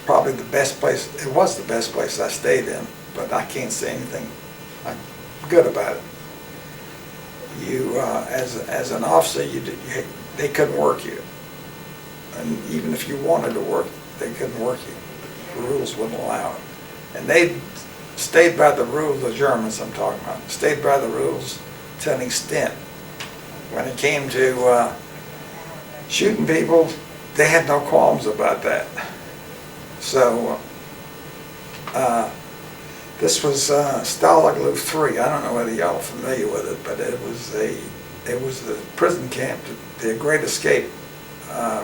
probably the best place. It was the best place I stayed in, but I can't say anything good about it. You as an officer, they couldn't work you, and even if you wanted to work, they couldn't work you. The rules wouldn't allow it. And they stayed by the rules, the Germans I'm talking about, stayed by the rules to an extent. When it came to shooting people, they had no qualms about that. So this was Stalag 3. I don't know whether y'all are familiar with it, but it was the prison camp that the Great Escape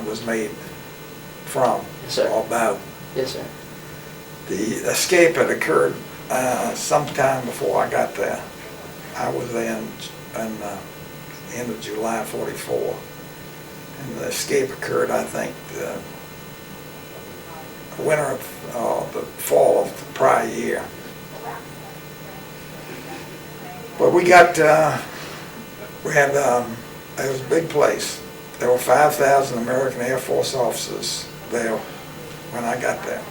was made from. Yes, sir. Or about. Yes, sir. The escape had occurred sometime before I got there. I was there in the end of July '44, and the escape occurred, I think, the winter of the fall of the prior year. But it was a big place. There were 5,000 American Air Force officers there when I got there,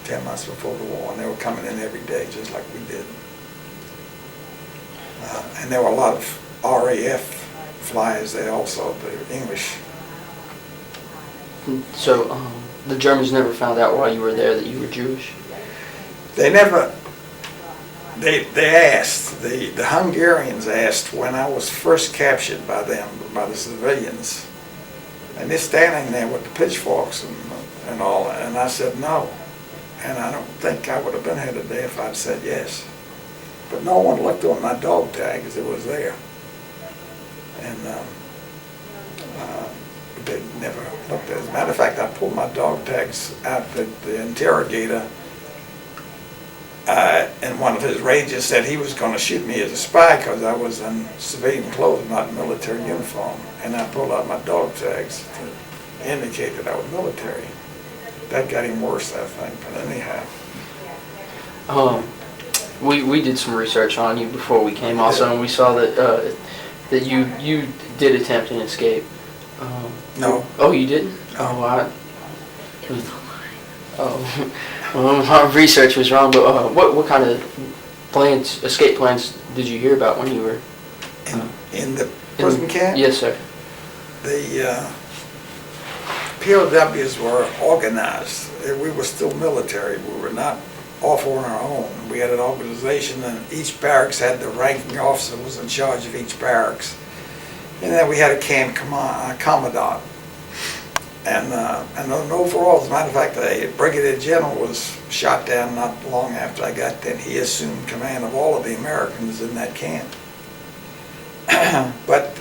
10 months before the war, and they were coming in every day, just like we did. And there were a lot of RAF flyers there also, the English. So the Germans never found out while you were there that you were Jewish? They never, they asked, the Hungarians asked when I was first captured by them, by the civilians, and they're standing there with the pitchforks and all, and I said no. And I don't think I would have been here today if I'd said yes. But no one looked on my dog tag as it was there. And they never looked at it. As a matter of fact, I pulled my dog tags out at the interrogator. And one of his rages said he was going to shoot me as a spy because I was in civilian clothes, not military uniform. And I pulled out my dog tags to indicate that I was military. That got him worse, I think, but anyhow. We did some research on you before we came also, and we saw that you did attempt an escape. No. Oh, you didn't? Oh, well, our research was wrong, but what kind of escape plans did you hear about when you were In the prison camp? Yes, sir. The POWs were organized. We were still military. We were not off on our own. We had an organization, and each barracks had the ranking officer who was in charge of each barracks. And then we had a camp commandant. And overall, as a matter of fact, a brigadier general was shot down not long after I got there. He assumed command of all of the Americans in that camp. But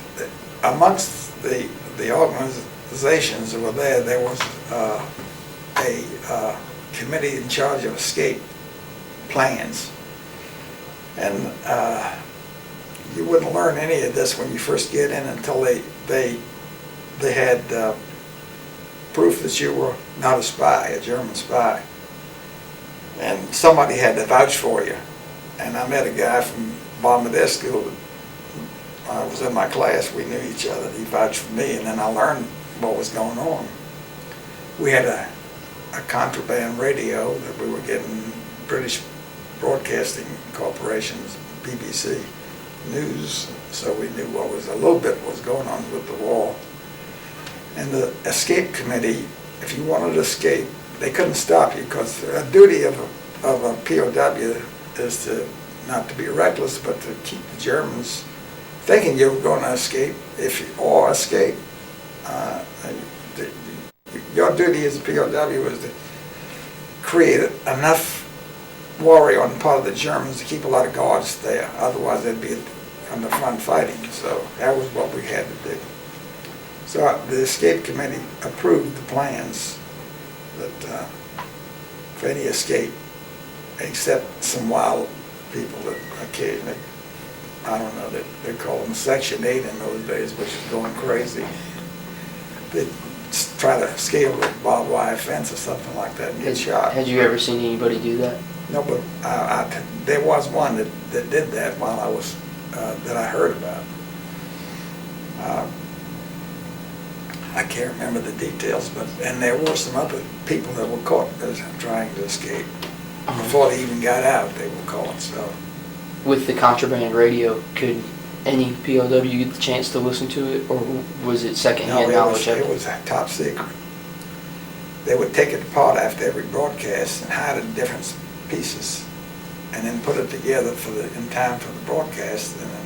amongst the organizations that were there was a committee in charge of escape plans. And you wouldn't learn any of this when you first get in until they had proof that you were not a spy, a German spy. And somebody had to vouch for you. And I met a guy from Bombardier School that was in my class. We knew each other. He vouched for me, and then I learned what was going on. We had a contraband radio that we were getting British Broadcasting Corporation's BBC News, so we knew a little bit what was going on with the war. And the escape committee, if you wanted to escape, they couldn't stop you because the duty of a POW is to not to be reckless, but to keep the Germans thinking you were going to escape escape. Your duty as a POW was to create enough worry on the part of the Germans to keep a lot of guards there. Otherwise, they'd be on the front fighting. So that was what we had to do. So the escape committee approved the plans that for any escape, except some wild people that occasionally, I don't know, they call them Section 8 in those days, which is going crazy. They'd try to scale a barbed wire fence or something like that and get shot. Had you ever seen anybody do that? No, but there was one that did that while I was, that I heard about. I can't remember the details, and there were some other people that were caught as trying to escape. Before they even got out, they were caught, so. With the contraband radio, could any POW get the chance to listen to it, or was it secondhand knowledge of it? It was top secret. They would take it apart after every broadcast and hide it in different pieces, and then put it together in time for the broadcast, and then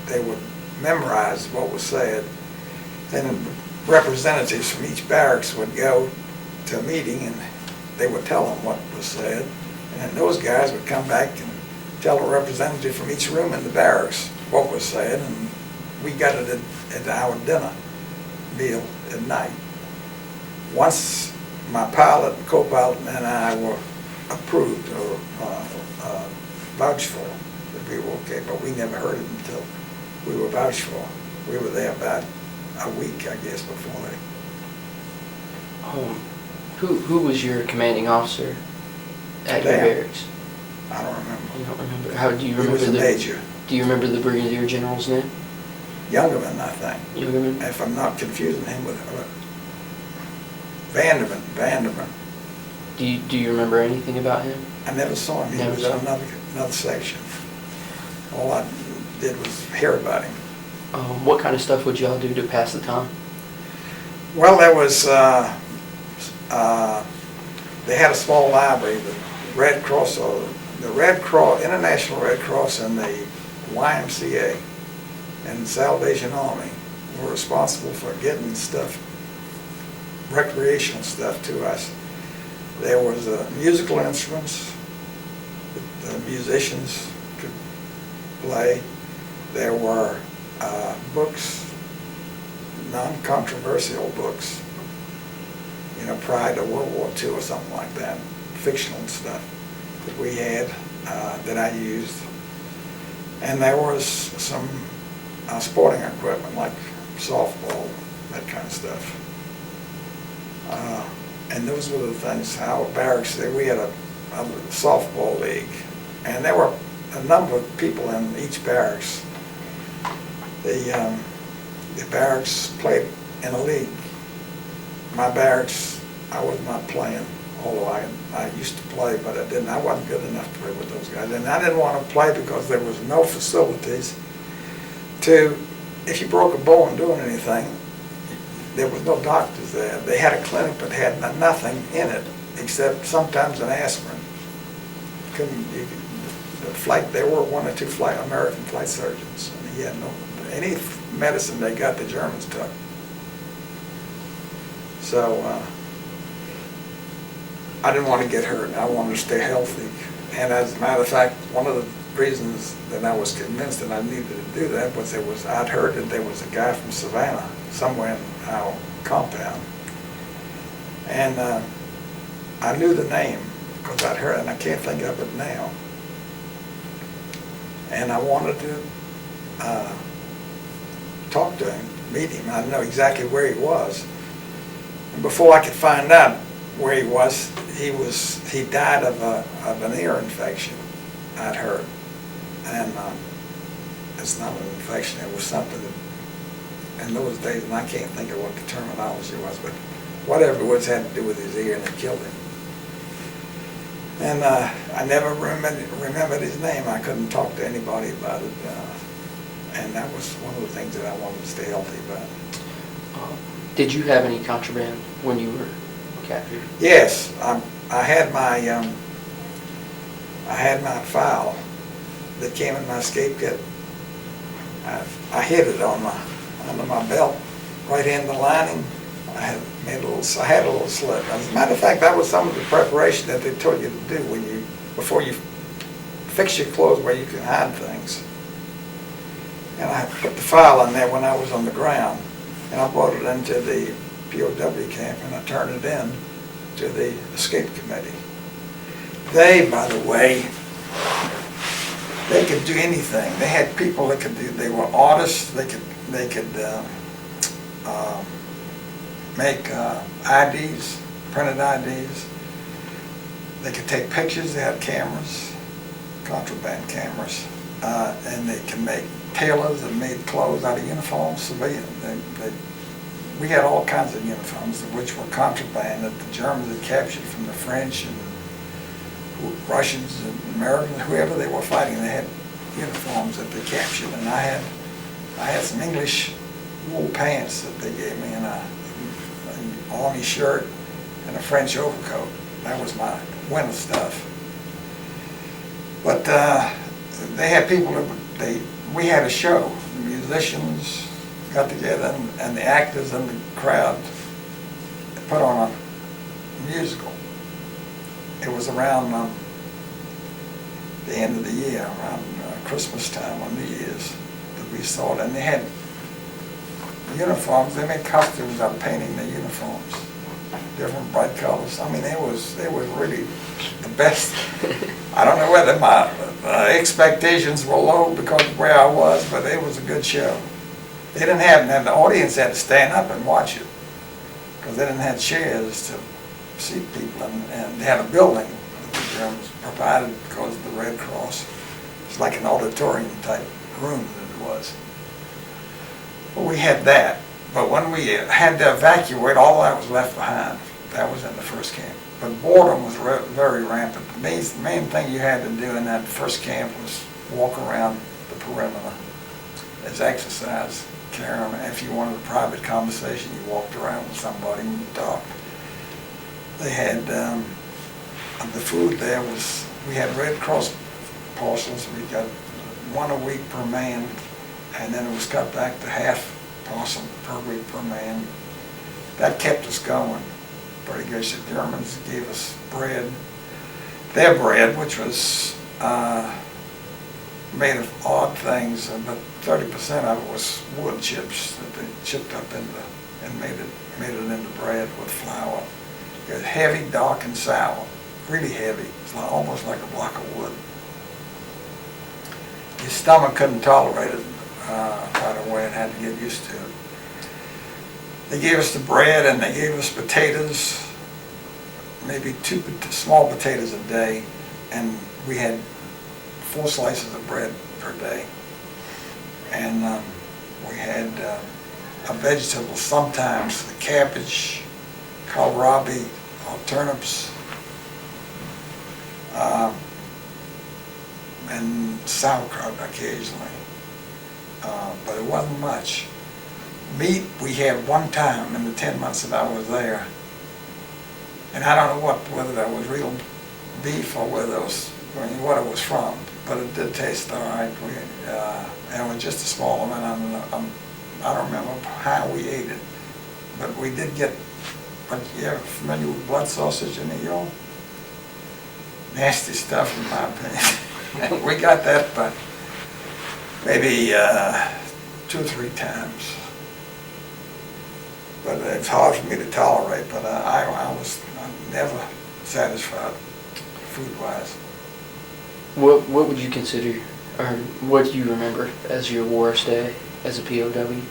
they would memorize what was said. Then representatives from each barracks would go to a meeting and they would tell them what was said. And then those guys would come back and tell a representative from each room in the barracks what was said, and we got it at our dinner meal at night. Once my pilot and co-pilot and I were approved or vouched for that we were okay, but we never heard it until we were vouched for. We were there about a week, I guess, before they. Who was your commanding officer at your barracks? I don't remember. You don't remember? How do you remember? He was a major. Do you remember the brigadier general's name? Youngerman, I think. Youngerman? If I'm not confusing him with Vanderman. Do you remember anything about him? I never saw him. He Never was saw in him. another section. All I did was hear about him. What kind of stuff would y'all do to pass the time? Well, there was, they had a small library, the Red Cross, International Red Cross and the YMCA and Salvation Army were responsible for getting stuff, recreational stuff to us. There was musical instruments that the musicians could play. There were books, non-controversial books, prior to World War II or something like that, fictional stuff that we had, that I used. And there was some sporting equipment like softball, that kind of stuff. And those were the things, our barracks, we had a softball league, and there were a number of people in each barracks. The barracks played in a league. My barracks, I was not playing, although I used to play, but I wasn't good enough to play with those guys. And I didn't want to play because there was no facilities if you broke a bone doing anything, there was no doctors there. They had a clinic but had nothing in it except sometimes an aspirin. There were one or two American flight surgeons, and he had any medicine they got, the Germans took. So I didn't want to get hurt. I wanted to stay healthy. And as a matter of fact, one of the reasons that I was convinced that I needed to do that was I'd heard that there was a guy from Savannah somewhere in our compound. And I knew the name because I'd heard it, and I can't think of it now. And I wanted to talk to him, meet him. I didn't know exactly where he was. And before I could find out where he was, he died of an ear infection, I'd heard. And it's not an infection, it was something that, in those days, and I can't think of what the terminology was, but whatever it was had to do with his ear, and it killed him. And I never remembered his name. I couldn't talk to anybody about it. And that was one of the things that I wanted to stay healthy about. Did you have any contraband when you were captured? Yes, I had my file that came in my escape kit. I hid it under my belt, right in the lining. I had a little slip. As a matter of fact, that was some of the preparation that they told you to do before you fix your clothes where you can hide things. And I put the file in there when I was on the ground, and I brought it into the POW camp, and I turned it in to the escape committee. They, by the way, they could do anything. They had people that could do. They were artists. They could make IDs, printed IDs. They could take pictures. They had cameras, contraband cameras, and they can make tailors that made clothes out of uniforms, civilian. We had all kinds of uniforms, which were contraband that the Germans had captured from the French and Russians and Americans, whoever they were fighting. They had uniforms that they captured, and I had some English wool pants that they gave me, and an army shirt and a French overcoat. That was my winter stuff. But they had people we had a show. The musicians got together, and the actors and the crowd put on a musical. It was around the end of the year, around Christmas time or New Year's, that we saw it. And they had uniforms. They made costumes out of painting the uniforms, different bright colors. I mean, it was really the best. I don't know whether my expectations were low because of where I was, but it was a good show. They didn't have, and the audience had to stand up and watch it because they didn't have chairs to seat people, and they had a building that the Germans provided because of the Red Cross. It's like an auditorium type room that it was. Well, we had that, but when we had to evacuate, all that was left behind. That was in the first camp. But boredom was very rampant. The main thing you had to do in that first camp was walk around the perimeter as exercise. If you wanted a private conversation, you walked around with somebody and you talked. They had, the food there was, we had Red Cross parcels. We got one a week per man, and then it was cut back to half parcel per week per man. That kept us going pretty good. The Germans gave us bread. Their bread, which was made of odd things, but 30% of it was wood chips that they chipped up into and made it into bread with flour. It was heavy, dark, and sour, really heavy. It's almost like a block of wood. Your stomach couldn't tolerate it right away and had to get used to it. They gave us the bread and they gave us potatoes, maybe 2 small potatoes a day, and we had 4 slices of bread per day. And we had a vegetable, sometimes cabbage, kohlrabi, or turnips, and sauerkraut occasionally, but it wasn't much. Meat we had one time in the 10 months that I was there, and I don't know whether that was real beef or whether it was, what it was from, but it did taste all right. And it was just a small amount. I don't remember how we ate it, but we did get. But you're familiar with blood sausage in New York? Nasty stuff, in my opinion. We got that, but maybe 2 or 3 times. But it's hard for me to tolerate. But I'm never satisfied food-wise. What would you consider, or what do you remember as your worst day as a POW?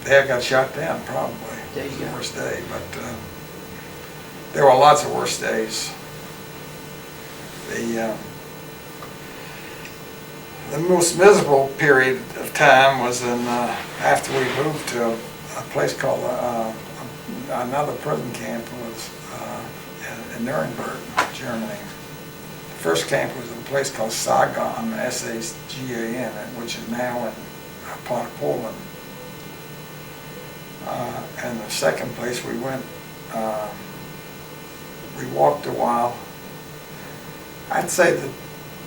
The day I got shot down, probably. There you go. The worst day, but there were lots of worse days. The most miserable period of time was after we moved to a place called another prison camp. Was in Nuremberg, Germany. The first camp was in a place called Sagan, S-A-G-A-N, which is now in a part of Poland. And the second place we went, we walked a while. I'd say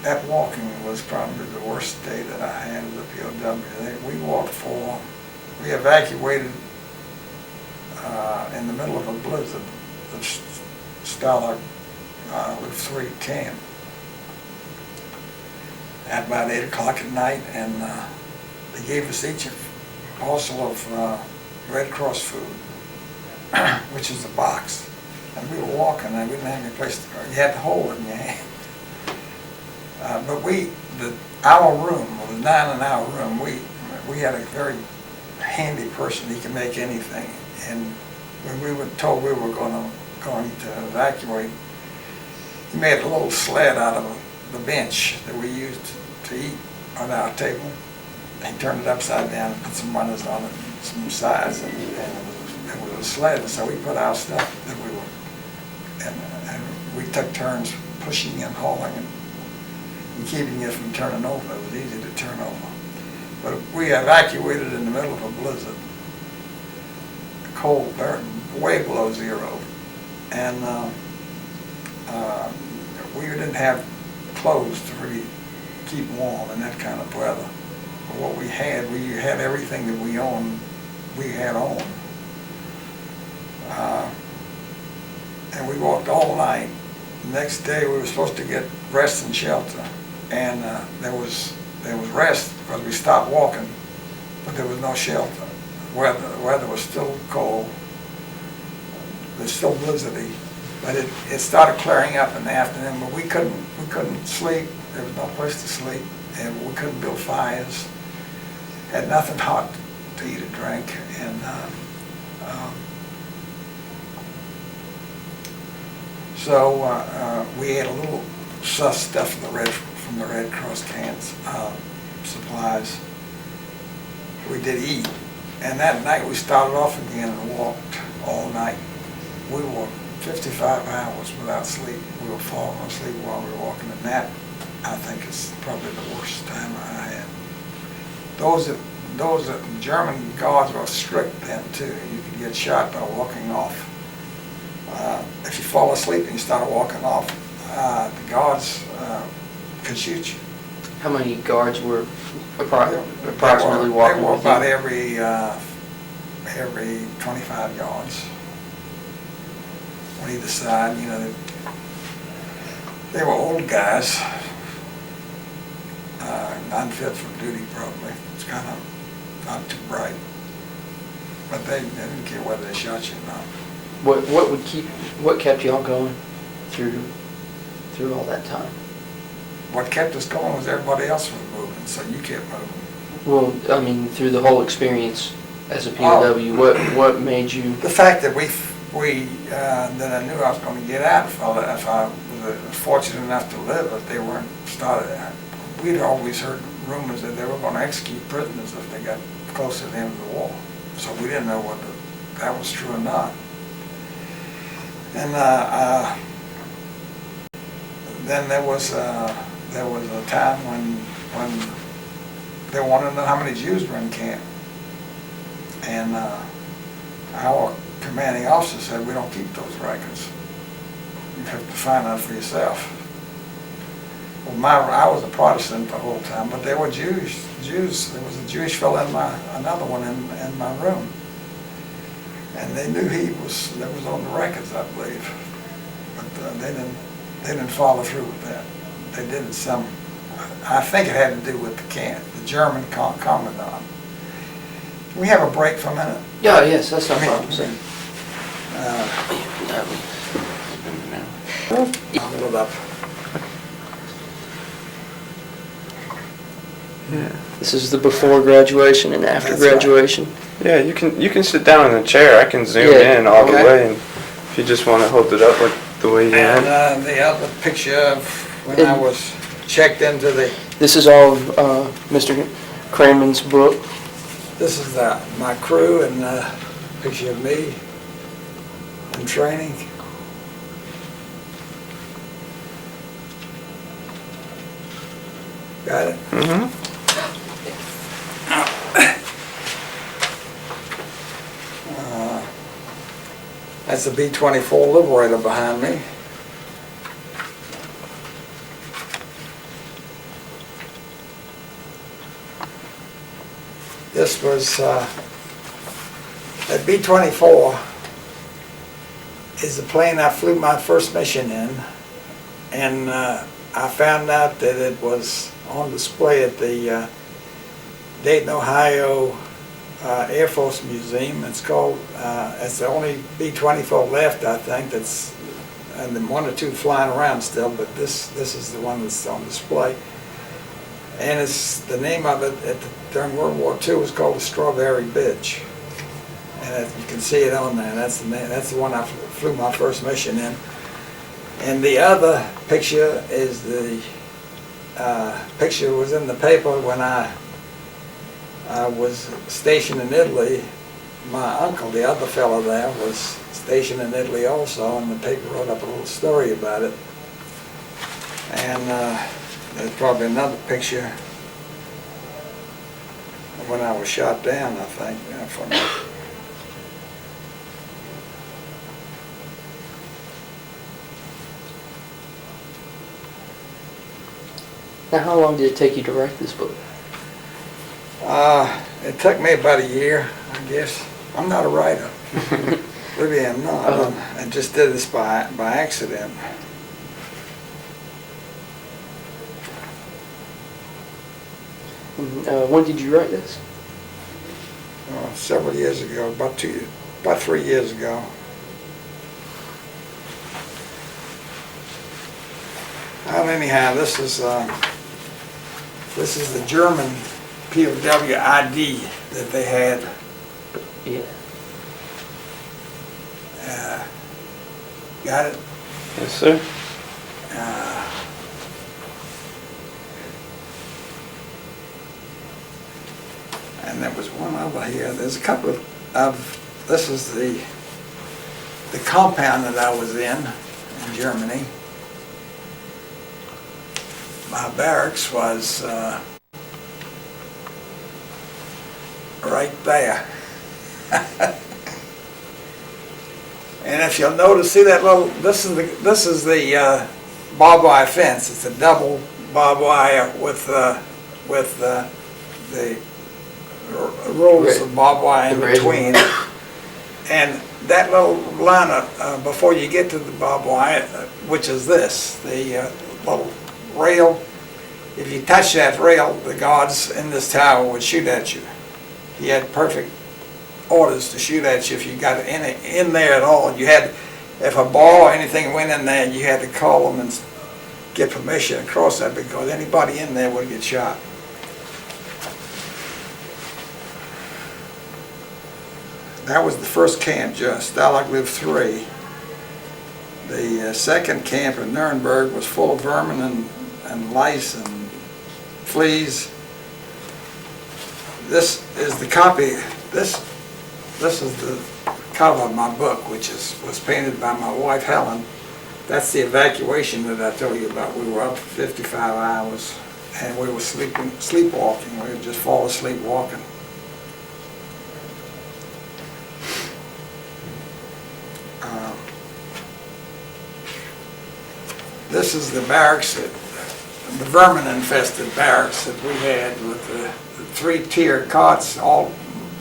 that walking was probably the worst day that I had as a POW. We evacuated in the middle of a blizzard, the Stalag 310, at about 8 o'clock at night, and they gave us each a parcel of Red Cross food, which is a box. And we were walking, and we didn't have any place to go. You had to hold it in your hand. But our room, it was 9 in our room, we had a very handy person. He could make anything. And when we were told we were going to evacuate, he made a little sled out of the bench that we used to eat on our table. He turned it upside down and put some runners on it and some sides, and it was a sled. And so we put our stuff that we were, and we took turns pushing and hauling and keeping it from turning over. It was easy to turn over. But we evacuated in the middle of a blizzard, cold, way below zero, and we didn't have clothes to really keep warm in that kind of weather. But what we had everything that we owned, we had on. And we walked all night. The next day we were supposed to get rest and shelter, and there was rest because we stopped walking, but there was no shelter. The weather was still cold. It was still blizzardy, but it started clearing up in the afternoon. But we couldn't sleep. There was no place to sleep, and we couldn't build fires. Had nothing hot to eat or drink, and so we ate a little stuff from the Red Cross cans, supplies. We did eat, and that night we started off again and walked all night. We walked 55 hours without sleep. We were falling asleep while we were walking, and that, I think, is probably the worst time I had. Those German guards were strict then too. You could get shot by walking off. If you fall asleep and you started walking off, the guards could shoot you. How many guards were approximately walking? They were about every 25 yards on either side. You know, they were old guys, unfit for duty probably. It's kind of not too bright. But they didn't care whether they shot you or not. What kept y'all going through all that time? What kept us going was everybody else was moving, so you kept moving. Well, I mean, through the whole experience as a POW, what made you? The fact that that I knew I was going to get out if I was fortunate enough to live, if they weren't started. We'd always heard rumors that they were going to execute prisoners if they got close to the end of the war. So we didn't know whether that was true or not. And then there was a time when they wanted to know how many Jews were in camp. And our commanding officer said, we don't keep those records. You have to find out for yourself. Well, I was a Protestant the whole time, but there were Jews. There was a Jewish fellow another one in my room. And they knew that was on the records, I believe. But they didn't follow through with that. They did it I think it had to do with the German commandant. Can we have a break for a minute? Yeah, yes, that's no problem. I'll hold it up. Yeah. This is the before graduation and after That's right. graduation. Yeah, you can sit down in the chair. I can zoom Yeah, in all the okay. way, and if you just want to hold it up like the way you And had. the other picture of when I was checked into This is all of Mr. Cranman's book. this is my crew and a picture of me in training. Got it? Mm-hmm. That's the B-24 Liberator behind me. This was, that B-24 is the plane I flew my first mission in, and I found out that it was on display at the Dayton, Ohio Air Force Museum. It's called, it's the only B-24 left, I think, that's, and then one or two flying around still, but this is the one that's on display. And it's, the name of it during World War II was called the Strawberry Bitch. And you can see it on there. That's the name, that's the one I flew my first mission in. And the other picture is the picture was in the paper when I was stationed in Italy. My uncle, the other fellow there, was stationed in Italy also, and the paper wrote up a little story about it. And there's probably another picture when I was shot down, I think. Now, how long did it take you to write this book? It took me about a year, I guess. I'm not a writer. Really, I'm not. I just did this by accident. When did you write this? Several years ago, about 3 years ago. Well, anyhow, this is the German POW ID that they had. Yeah. Got it? Yes, sir. And there was one over here. There's a couple of this is the compound that I was in Germany. My barracks was right there. And if you'll notice, see that little, this is the barbed wire fence. It's a double barbed wire with the rolls of barbed wire in between. And that little line before you get to the barbed wire, which is this, the little rail if you touch that rail, the guards in this tower would shoot at you. He had perfect orders to shoot at you if you got in there at all. You had, if a ball or anything went in there, you had to call them and get permission to cross that, because anybody in there would get shot. That was the first camp, just Stalag lived 3. The second camp in Nuremberg was full of vermin and lice and fleas. This is the copy. This is the cover of my book, which was painted by my wife Helen. That's the evacuation that I told you about. We were up for 55 hours, and we were sleepwalking. We would just fall asleep walking. This is the barracks, the vermin-infested barracks that we had, with the 3-tier cots all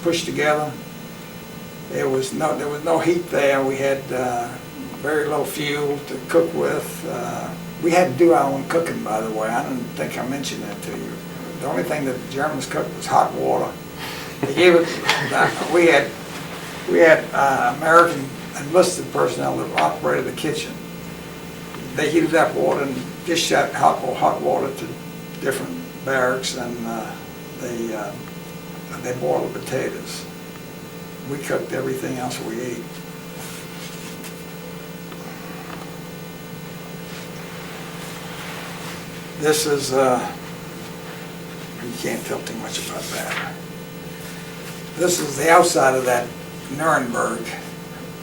pushed together. There was no heat there. We had very little fuel to cook with. We had to do our own cooking, by the way. I didn't think I mentioned that to you. The only thing that the Germans cooked was hot water. They gave it. We had American enlisted personnel that operated the kitchen. They heated up water and dished out hot water to different barracks, and they boiled the potatoes. We cooked everything else we ate. This is, you can't tell too much about that. This is the outside of that Nuremberg,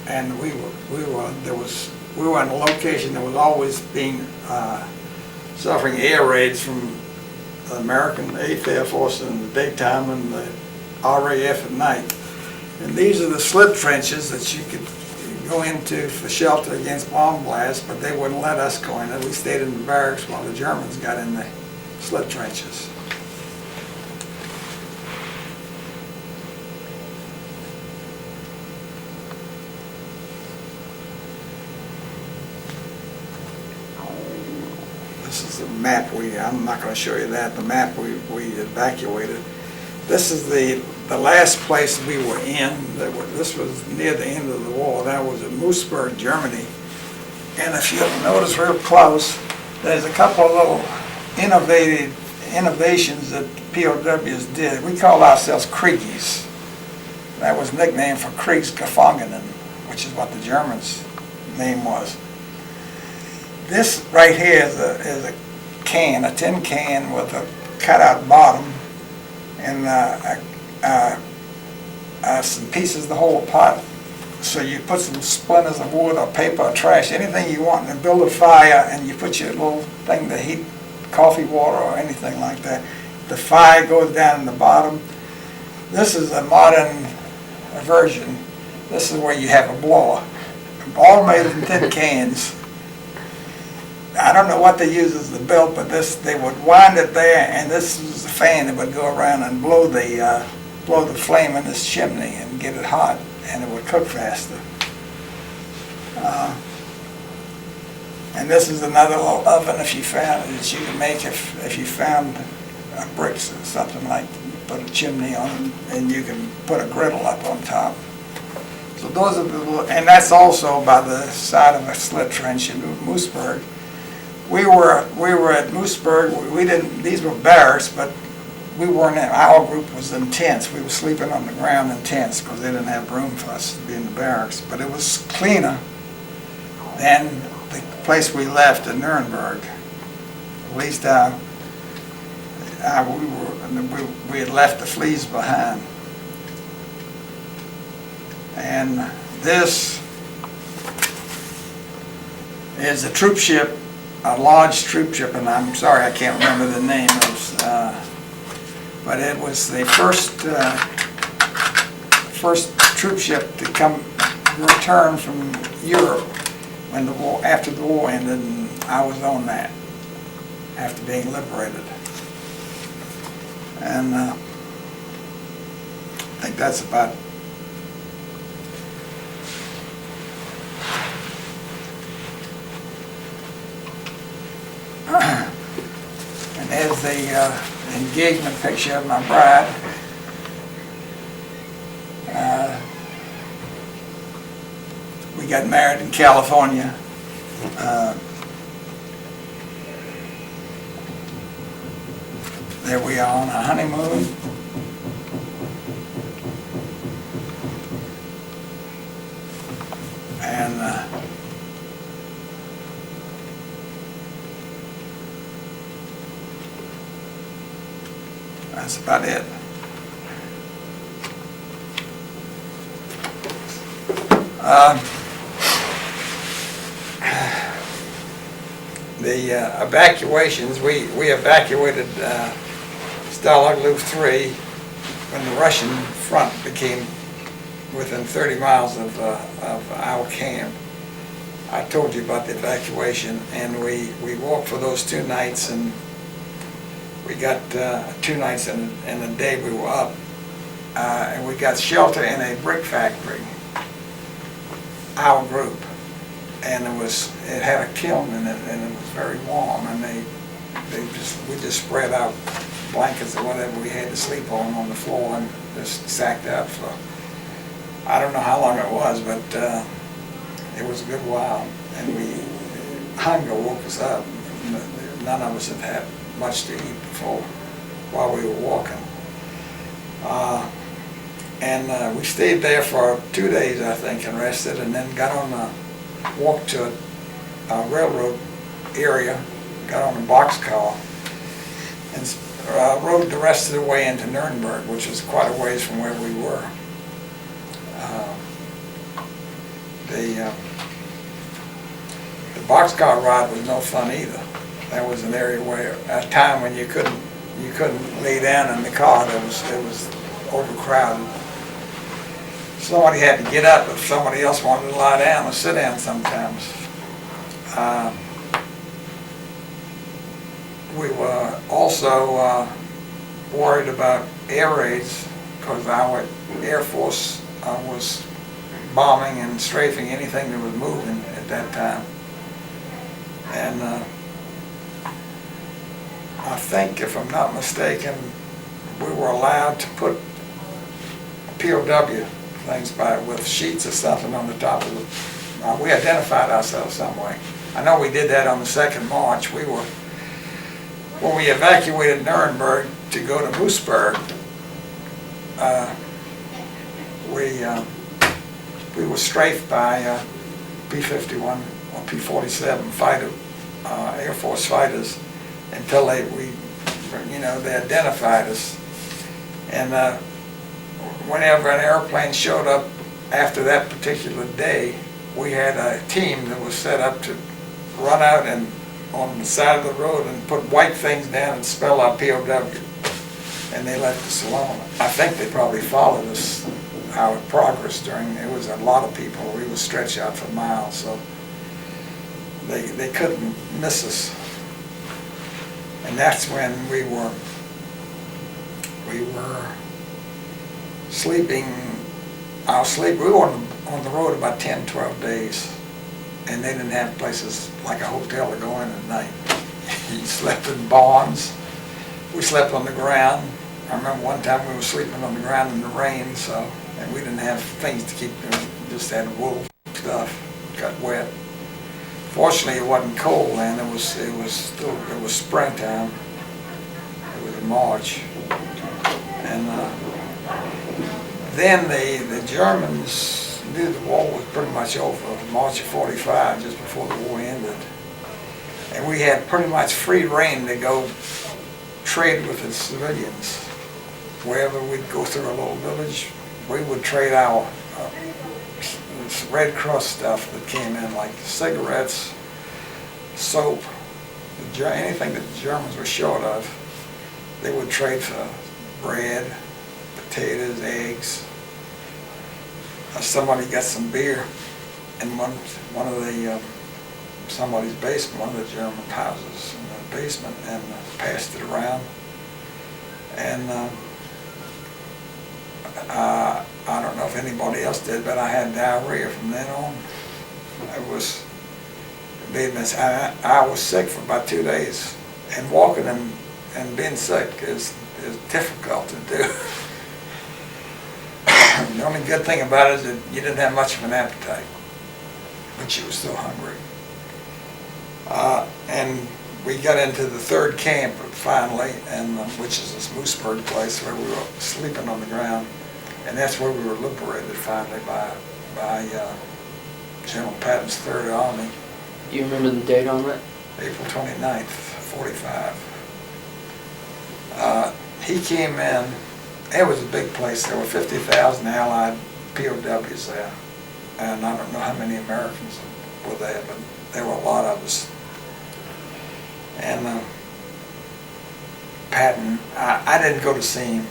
and we were in a location that was always being suffering air raids from the American 8th Air Force in the daytime and the RAF at night. And these are the slit trenches that you could go into for shelter against bomb blasts, but they wouldn't let us go in. We stayed in the barracks while the Germans got in the slit trenches. This is the map I'm not going to show you that, the map we evacuated. This is the last place we were in. This was near the end of the war. That was in Moosburg, Germany. And if you'll notice real close, there's a couple of little innovations that POWs did. We called ourselves Kriegies. That was nickname for Kriegsgefangenen, which is what the Germans' name was. This right here is a can, a tin can with a cutout bottom, and some pieces to hold a pot. So you put some splinters of wood or paper or trash, anything you want, and build a fire, and you put your little thing to heat coffee, water, or anything like that. The fire goes down in the bottom. This is a modern version. This is where you have a blower, all made of tin cans. I don't know what they use as the belt, but they would wind it there, and this was the fan that would go around and blow the flame in this chimney and get it hot, and it would cook faster. And this is another little oven if you found that you could make if you found bricks or something like that. You put a chimney on, and you can put a griddle up on top. So those are the, and that's also by the side of a slit trench in Moosburg. We were at Moosburg. We didn't. These were barracks, but we weren't in. Our group was in tents. We were sleeping on the ground in tents because they didn't have room for us to be in the barracks. But it was cleaner than the place we left in Nuremberg. At least we had left the fleas behind. And this is a troop ship. A large troop ship, and I'm sorry I can't remember the name. But it was the first troop ship to return from Europe when after the war ended, and I was on that after being liberated. And I think that's about. And as the the engagement picture of my bride. We got married in California. There we are on a honeymoon. And that's about it. The evacuations, we evacuated Stalag 3 when the Russian front became within 30 miles of our camp. I told you about the evacuation, and we walked for those 2 nights, and we got 2 nights and a day we were up, and we got shelter in a brick factory, our group, and it had a kiln in it, and it was very warm, and we just spread out blankets or whatever we had to sleep on the floor, and just sacked up for, I don't know how long it was, but it was a good while, and hunger woke us up. None of us had had much to eat before while we were walking. And we stayed there for 2 days, I think, and rested, and then walked to a railroad area, got on a boxcar, and rode the rest of the way into Nuremberg, which was quite a ways from where we were. The boxcar ride was no fun either. That was an area where, at a time when you couldn't lay down in the car. It was overcrowded. Somebody had to get up if somebody else wanted to lie down or sit down sometimes. We were also worried about air raids because our Air Force was bombing and strafing anything that was moving at that time. And I think, if I'm not mistaken, we were allowed to put POW things with sheets or something on the top of it. We identified ourselves some way. I know we did that on the 2nd March. When we evacuated Nuremberg to go to Moosburg, we were strafed by P-51 or P-47 fighter, Air Force fighters, until they identified us. And whenever an airplane showed up after that particular day, we had a team that was set up to run out and on the side of the road and put white things down and spell out POW. And they left us alone. I think they probably followed us, our progress it was a lot of people. We were stretched out for miles, so they couldn't miss us. And that's when we were sleeping. We were on the road about 10, 12 days, and they didn't have places like a hotel to go in at night. You slept in barns. We slept on the ground. I remember one time we were sleeping on the ground in the rain, and we didn't have things to keep. We just had wool stuff, got wet. Fortunately, it wasn't cold then. It was springtime. It was in March, and then the Germans knew the war was pretty much over. March of '45, just before the war ended, and we had pretty much free rein to go trade with the civilians. Wherever we'd go through a little village, we would trade our Red Cross stuff that came in, like cigarettes, soap, anything that the Germans were short of. They would trade for bread, potatoes, eggs. Somebody got some beer in one of the somebody's basement, one of the German houses in the basement, and passed it around. And I don't know if anybody else did, but I had diarrhea from then on. I was sick for about 2 days, and walking in and being sick is difficult to do. The only good thing about it is that you didn't have much of an appetite, but you were still hungry. And we got into the third camp finally, and which is this Mooseburg place where we were sleeping on the ground, and that's where we were liberated finally by General Patton's Third Army. Do you remember the date on that? April 29th, 45. He came in. It was a big place. There were 50,000 Allied POWs there, and I don't know how many Americans were there, but there were a lot of us. And Patton, I didn't go to see him.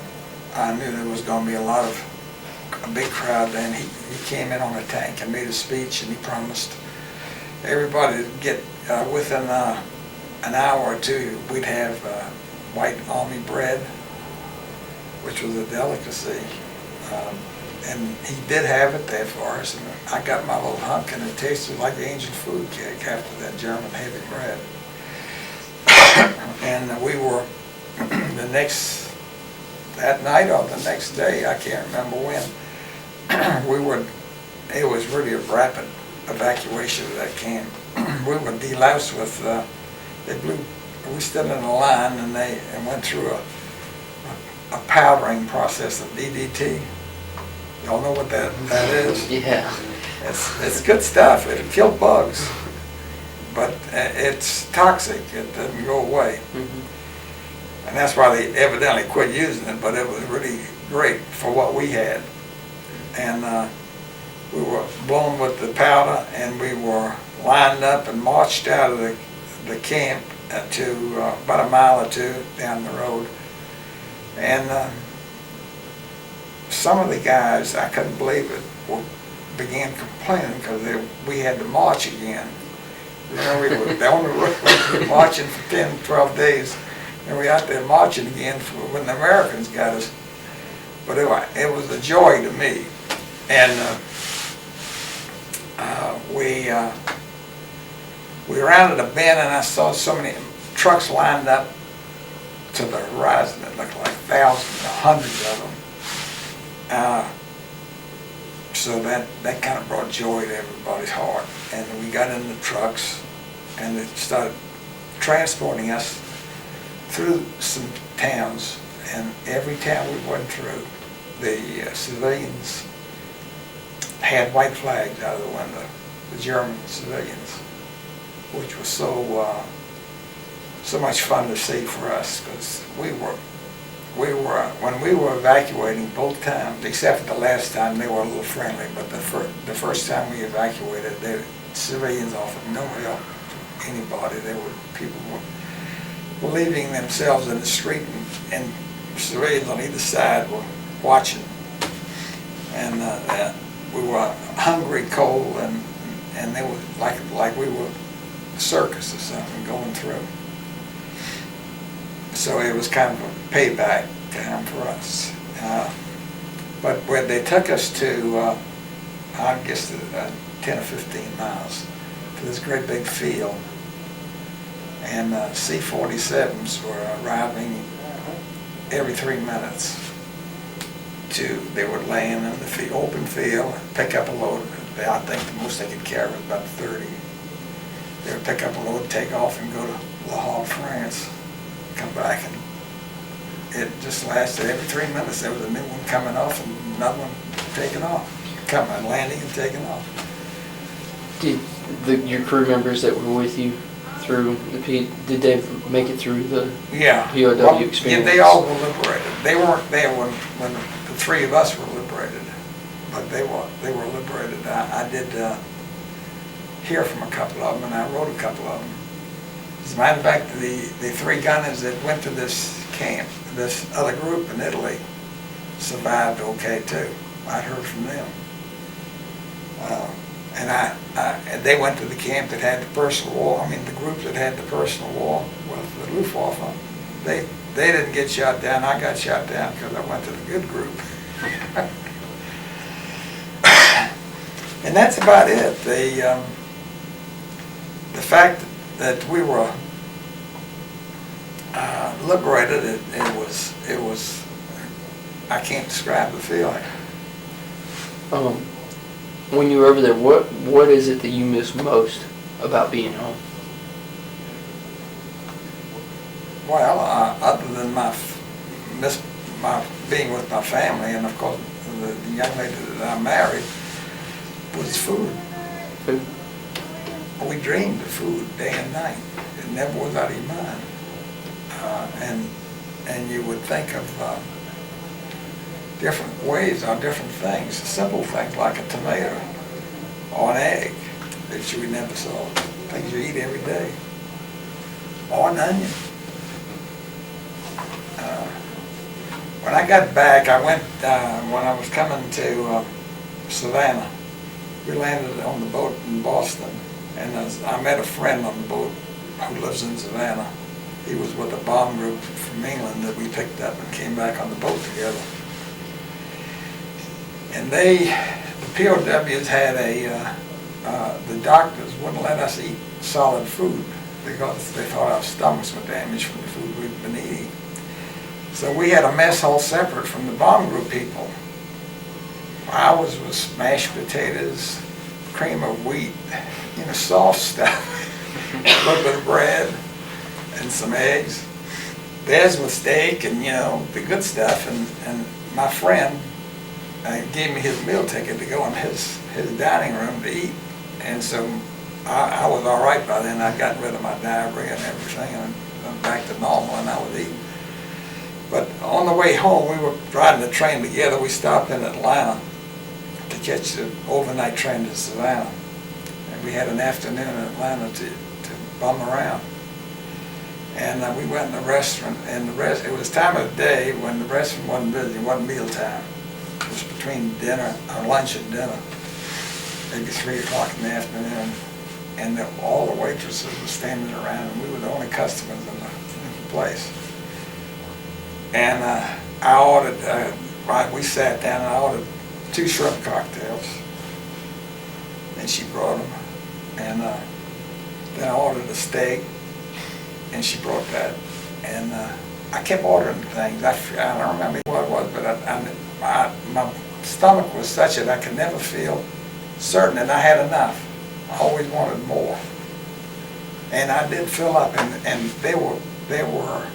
I knew there was going to be a big crowd there, and he came in on a tank and made a speech, and he promised everybody to get within an hour or two, we'd have white army bread, which was a delicacy. And he did have it there for us, and I got my little hunk, and it tasted like angel food cake after that German heavy bread. And we were, that night or the next day, I can't remember when, it was really a rapid evacuation of that camp. We were deloused with, we stood in a line and they went through a powdering process of DDT. Y'all know what that is? Yeah. It's good stuff. It'll kill bugs, but it's toxic. It doesn't go away. Mm-hmm. And that's why they evidently quit using it, but it was really great for what we had. And we were blown with the powder, and we were lined up and marched out of the camp to about a mile or two down the road. And some of the guys, I couldn't believe it, began complaining because we had to march again. You know, we were marching for 10, 12 days, and we out there marching again when the Americans got us. But it was a joy to me. And we rounded a bend, and I saw so many trucks lined up to the horizon. It looked like thousands, hundreds of them. So that kind of brought joy to everybody's heart. And we got in the trucks, and they started transporting us through some towns. And every town we went through, the civilians had white flags out of the window, the German civilians, which was so much fun to see for us, because when we were evacuating both times, except for the last time, they were a little friendly, but the first time we evacuated, the civilians offered no help to anybody. People were leaving themselves in the street, and civilians on either side were watching. And we were hungry, cold, and they were like we were a circus or something going through. So it was kind of a payback time for us. But where they took us to, I guess 10 or 15 miles, to this great big field. And C-47s were arriving every 3 minutes. They would land in the open field, pick up a load. I think the most they could carry was about 30. They would pick up a load, take off, and go to Le Havre, France. Come back, and it just lasted. Every 3 minutes there was a new one coming off and another one taking off, coming, landing, and taking off. Did your crew members that were with you through did they make it through the POW experience? Yeah, they all were liberated. They weren't there when the three of us were liberated, but they were liberated. I did hear from a couple of them, and I wrote a couple of them. As a matter of fact, the three gunners that went to this camp, this other group in Italy, survived okay too. I'd heard from them. And they went to the camp that had the personal wall. I mean, the group that had the personal wall with the Luftwaffe. They didn't get shot down. I got shot down because I went to the good group. And that's about it. The fact that we liberated. It was, I can't describe the feeling. When you were over there, what is it that you miss most about being home? Well, other than miss my being with my family, and of course the young lady that I married, was food. Food. We dreamed of food day and night. It never was out of your mind. And you would think of different ways or different things, simple things like a tomato or an egg that you never saw, things you eat every day, or an onion. When I got back, I went, when I was coming to Savannah, we landed on the boat in Boston, and I met a friend on the boat who lives in Savannah. He was with a bomb group from England that we picked up and came back on the boat together. And the POWs had the doctors wouldn't let us eat solid food because they thought our stomachs were damaged from the food we'd been eating. So we had a mess hall separate from the bomb group people. Ours was mashed potatoes, cream of wheat, soft stuff, a little bit of bread, and some eggs. Theirs was steak and, the good stuff. And my friend gave me his meal ticket to go in his dining room to eat. And so I was all right by then. I'd gotten rid of my diarrhea and everything, and I'm back to normal, and I was eating. But on the way home, we were riding the train together. We stopped in Atlanta to catch the overnight train to Savannah. And we had an afternoon in Atlanta to bum around. And we went in the restaurant, and it was time of day when the restaurant wasn't busy. It wasn't mealtime. It was between lunch and dinner, maybe 3 o'clock in the afternoon. And all the waitresses were standing around, and we were the only customers in the place. And I ordered, we sat down and I ordered 2 shrimp cocktails. And she brought them. And then I ordered a steak, and she brought that. And I kept ordering things. I don't remember what it was, but my stomach was such that I could never feel certain that I had enough. I always wanted more. And I did fill up, and they were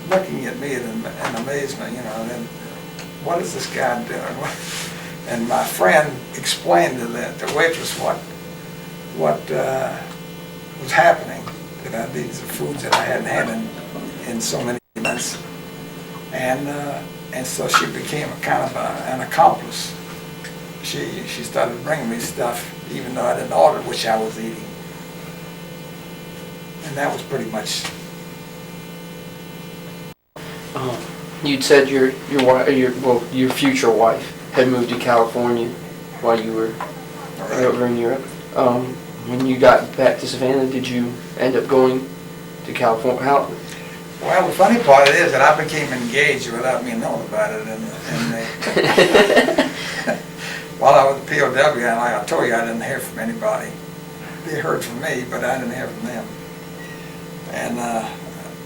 looking at me in amazement, and then, what is this guy doing? And my friend explained to the waitress what was happening, that these are foods that I hadn't had in so many months. And so she became a kind of an accomplice. She started bringing me stuff, even though I didn't order, which I was eating. And that was pretty much. You'd said your future wife had moved to California while you were over in Europe. When you got back to Savannah, did you end up going to California? How? Well, the funny part is that I became engaged without me knowing about it, and while I was a POW, and like I told you, I didn't hear from anybody. They heard from me, but I didn't hear from them. And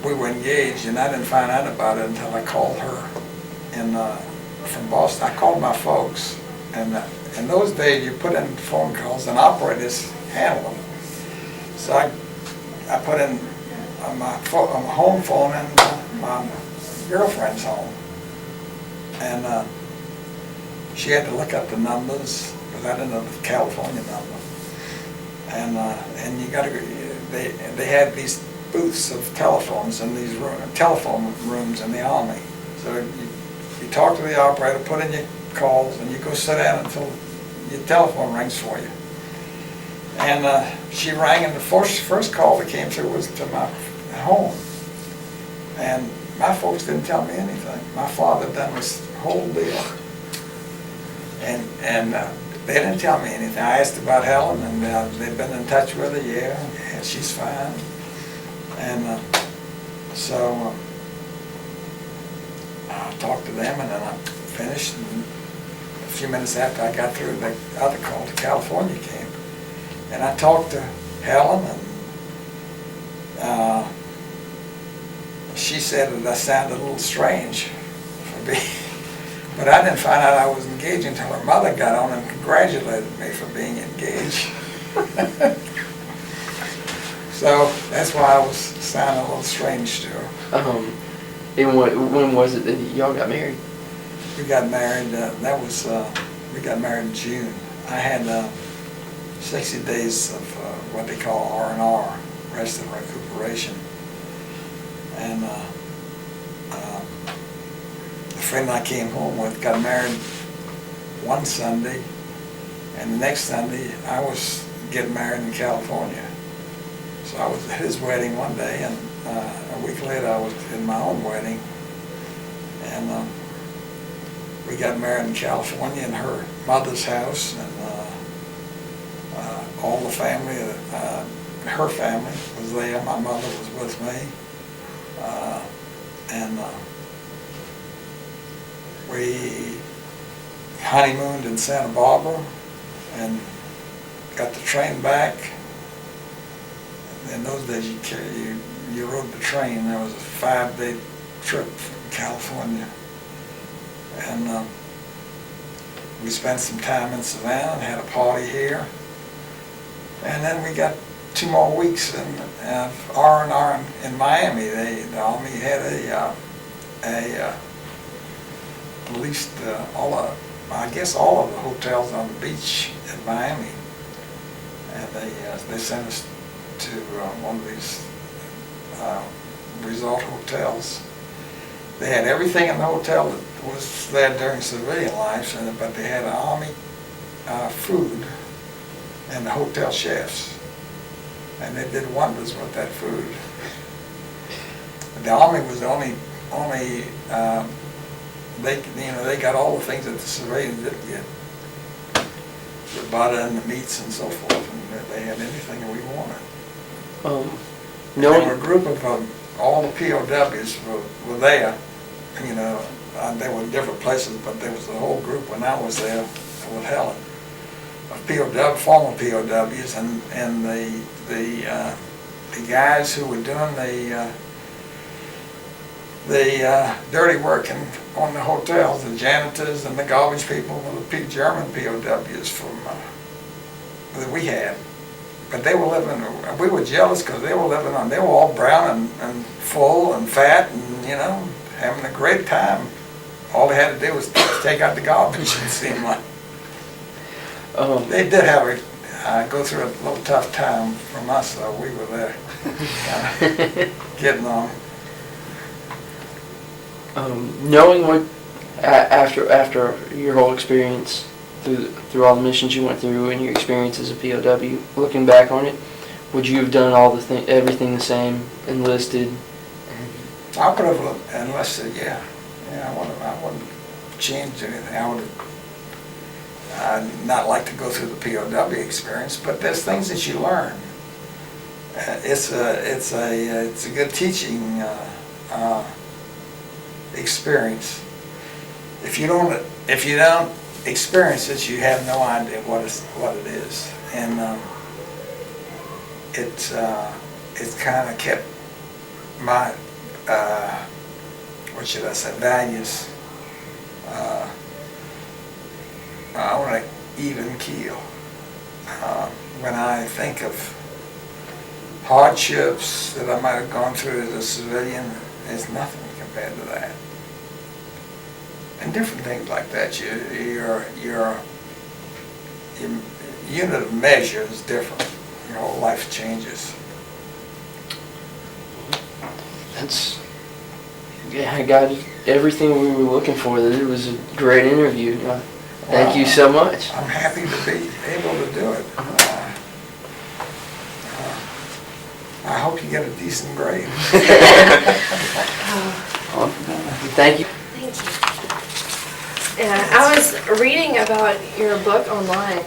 we were engaged, and I didn't find out about it until I called her from Boston. I called my folks, and in those days you put in phone calls, and operators handle them. So I put in my home phone and my girlfriend's home, and she had to look up the numbers because I didn't know the California number. And you got to. They had these booths of telephones in these telephone rooms in the Army. So you talk to the operator, put in your calls, and you go sit down until your telephone rings for you. And she rang, and the first call that came through was to my home. And my folks didn't tell me anything. My father done this whole deal. And they didn't tell me anything. I asked about Helen, and they've been in touch with her, yeah, she's fine. And so I talked to them, and then I finished. And a few minutes after I got through, the other call to California came. And I talked to Helen, and she said that I sounded a little strange for being, but I didn't find out I was engaged until her mother got on and congratulated me for being engaged. So that's why I was sounding a little strange to her. And when was it that y'all got married? We got married, we got married in June. I had 60 days of what they call R&R, rest and recuperation. And the friend I came home with got married one Sunday, and the next Sunday I was getting married in California. So I was at his wedding one day, and a week later I was in my own wedding. And we got married in California in her mother's house, and all the family, her family was there. My mother was with me. And we honeymooned in Santa Barbara and got the train back. In those days, you rode the train. There was a 5-day trip from California. And we spent some time in Savannah and had a party here. And then we got 2 more weeks in R&R in Miami. The Army had at least I guess all of the hotels on the beach in Miami. And they sent us to one of these resort hotels. They had everything in the hotel that was there during civilian life, but they had Army food and the hotel chefs, and they did wonders with that food. The Army was the only they got all the things that the civilians didn't get, the butter and the meats and so forth, and they had anything that we wanted. There were a group of all the POWs were there. You know, they were in different places, but there was a whole group when I was there with Helen of former POWs, and the guys who were doing the dirty work on the hotels, the janitors and the garbage people, were the German POWs that we had. But they were living, we were jealous because they were all brown and full and fat and, you know, having a great time. All they had to do was take out the garbage, it seemed like. They did have go through a little tough time from us, though. We were there getting on. Knowing what, after your whole experience, through all the missions you went through and your experience as a POW, looking back on it, would you have done everything the same, enlisted? I could have enlisted, yeah. I wouldn't change anything. I would have not like to go through the POW experience, but there's things that you learn. It's a good teaching experience. If you don't experience it, you have no idea what it is, and it's kind of kept my what should I say, values on an even keel. When I think of hardships that I might have gone through as a civilian, there's nothing compared to that. And different things like that. Your unit of measure is different. Your whole life changes. I got everything we were looking for. It was a great interview. Thank you so much. I'm happy to be able to do it. I hope you get a decent grade. Thank you. Thank you. Yeah, I was reading about your book online.